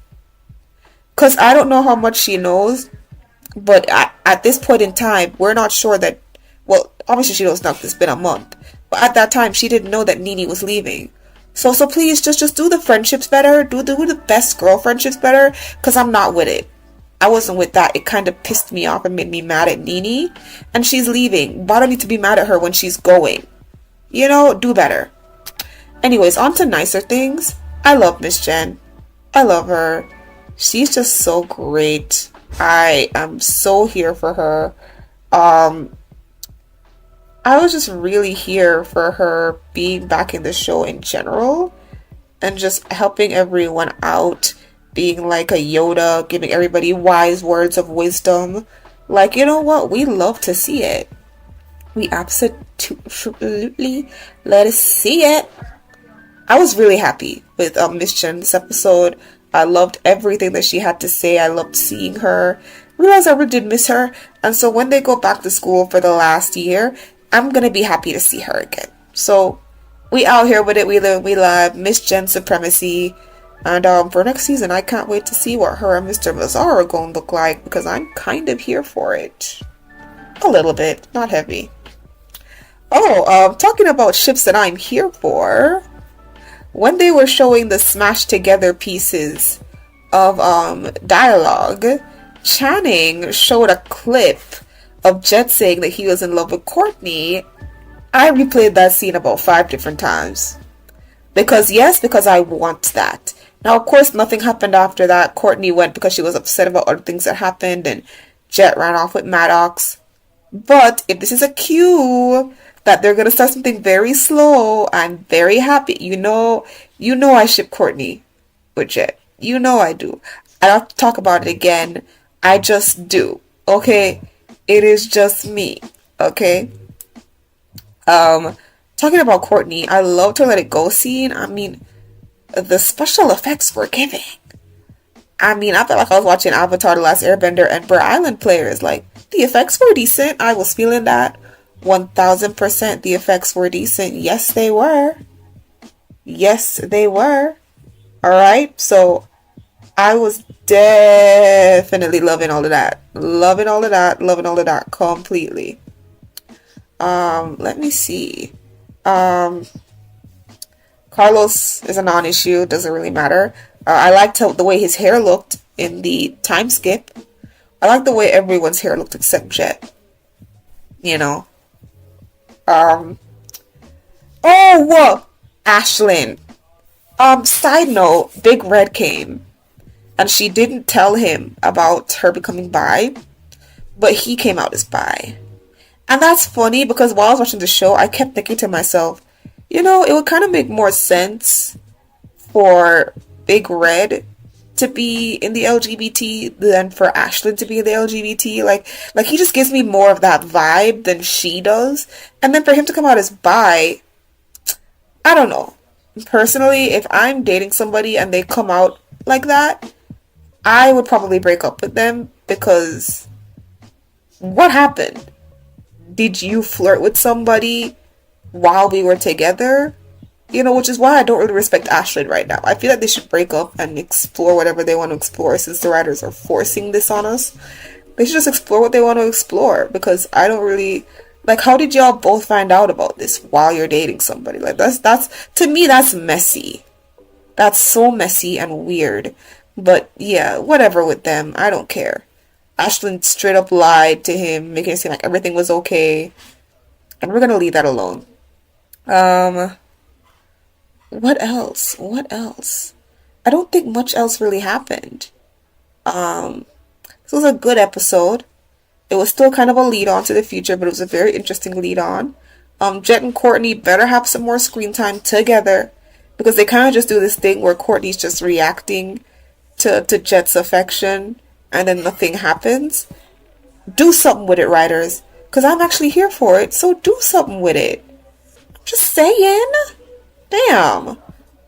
Because I don't know how much she knows, but at this point in time, we're not sure that, well, obviously she knows now because it's been a month. But at that time, she didn't know that Nini was leaving. So please, just do the friendships better. Do the best girl friendships better. Because I'm not with it. I wasn't with that. It kind of pissed me off and made me mad at Nini. And she's leaving. Why do I need to be mad at her when she's going? You know, do better. Anyways, on to nicer things. I love Miss Jen. I love her. She's just so great. I am so here for her. I was just really here for her being back in the show in general and just helping everyone out, being like a Yoda, giving everybody wise words of wisdom. Like, you know what? We love to see it. We absolutely let us see it. I was really happy with Miss Jen this episode. I loved everything that she had to say. I loved seeing her. Realized I really did miss her. And so when they go back to school for the last year, I'm going to be happy to see her again. So we out here with it. We live, we love Miss Jen supremacy. And for next season, I can't wait to see what her and Mr. Mazar are going to look like, because I'm kind of here for it. A little bit. Not heavy. Oh, talking about ships that I'm here for. When they were showing the smashed together pieces of dialogue, Channing showed a clip of Jet saying that he was in love with Courtney. I replayed that scene about 5 different times. Because I want that. Now, of course, nothing happened after that. Courtney went because she was upset about other things that happened, and Jet ran off with Maddox. But if this is a cue that they're gonna start something very slow, I'm very happy. You know I ship Courtney with Jet. You know I do. I don't have to talk about it again. I just do. Okay? It is just me. Okay? Talking about Courtney, I loved her Let It Go scene. I mean, the special effects were giving. I mean, I felt like I was watching Avatar: The Last Airbender and Burr Island players. Like, the effects were decent. I was feeling that. 1000% the effects were decent. Yes, they were. Yes, they were. Alright, so I was definitely loving all of that. Loving all of that completely. Let me see. Carlos is a non-issue. Doesn't really matter. I liked the way his hair looked in the time skip. I like the way everyone's hair looked except Jet. You know. Ashlyn. Side note, Big Red came. And she didn't tell him about her becoming bi. But he came out as bi. And that's funny because while I was watching the show, I kept thinking to myself, you know, it would kind of make more sense for Big Red to be in the LGBT than for Ashlyn to be in the LGBT. Like he just gives me more of that vibe than she does. And then for him to come out as bi, I don't know. Personally, if I'm dating somebody and they come out like that, I would probably break up with them because what happened? Did you flirt with somebody while we were together? You know, which is why I don't really respect Ashlyn right now. I feel like they should break up and explore whatever they want to explore since the writers are forcing this on us. They should just explore what they want to explore because I don't really... Like, how did y'all both find out about this while you're dating somebody? Like, that's to me, that's messy. That's so messy and weird. But, yeah, whatever with them. I don't care. Ashlyn straight up lied to him, making it seem like everything was okay. And we're gonna leave that alone. What else? I don't think much else really happened. This was a good episode. It was still kind of a lead on to the future, but it was a very interesting lead on. Jet and Courtney better have some more screen time together because they kind of just do this thing where Courtney's just reacting to Jet's affection and then nothing happens. Do something with it, writers, because I'm actually here for it, so do something with it. I'm just saying. Damn.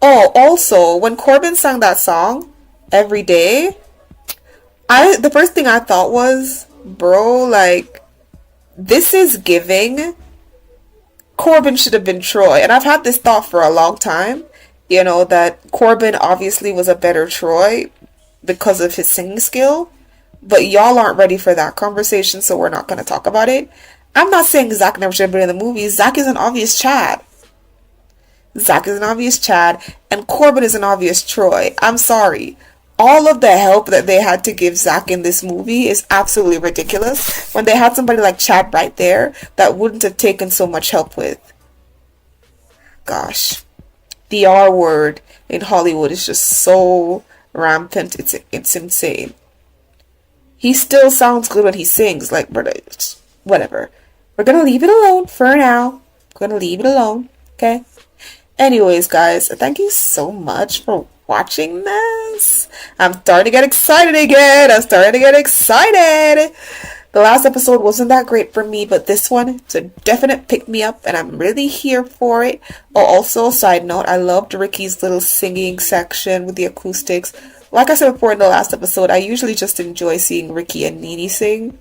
Oh, also, when Corbin sang that song, Every Day, the first thing I thought was, bro, like, this is giving Corbin should have been Troy. And I've had this thought for a long time, you know, that Corbin obviously was a better Troy because of his singing skill. But y'all aren't ready for that conversation, so we're not going to talk about it. I'm not saying Zach never should have been in the movie. Zach is an obvious Chad. And Corbin is an obvious Troy. I'm sorry. All of the help that they had to give Zach in this movie is absolutely ridiculous when they had somebody like Chad right there that wouldn't have taken so much help with. Gosh. The R word in Hollywood is just so rampant. It's insane. He still sounds good when he sings. Like, whatever. We're gonna leave it alone for now. Okay? Anyways, guys, thank you so much for watching this. I'm starting to get excited again. The last episode wasn't that great for me, but this one, it's a definite pick-me-up, and I'm really here for it. Oh, also, side note, I loved Ricky's little singing section with the acoustics. Like I said before in the last episode, I usually just enjoy seeing Ricky and Nene sing.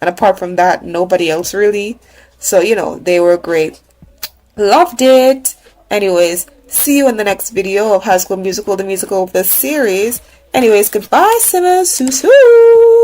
And apart from that, nobody else really. So, you know, they were great. Loved it. Anyways, see you in the next video of High School Musical, the musical, the series. Anyways, goodbye, Simmers. Soo-soo.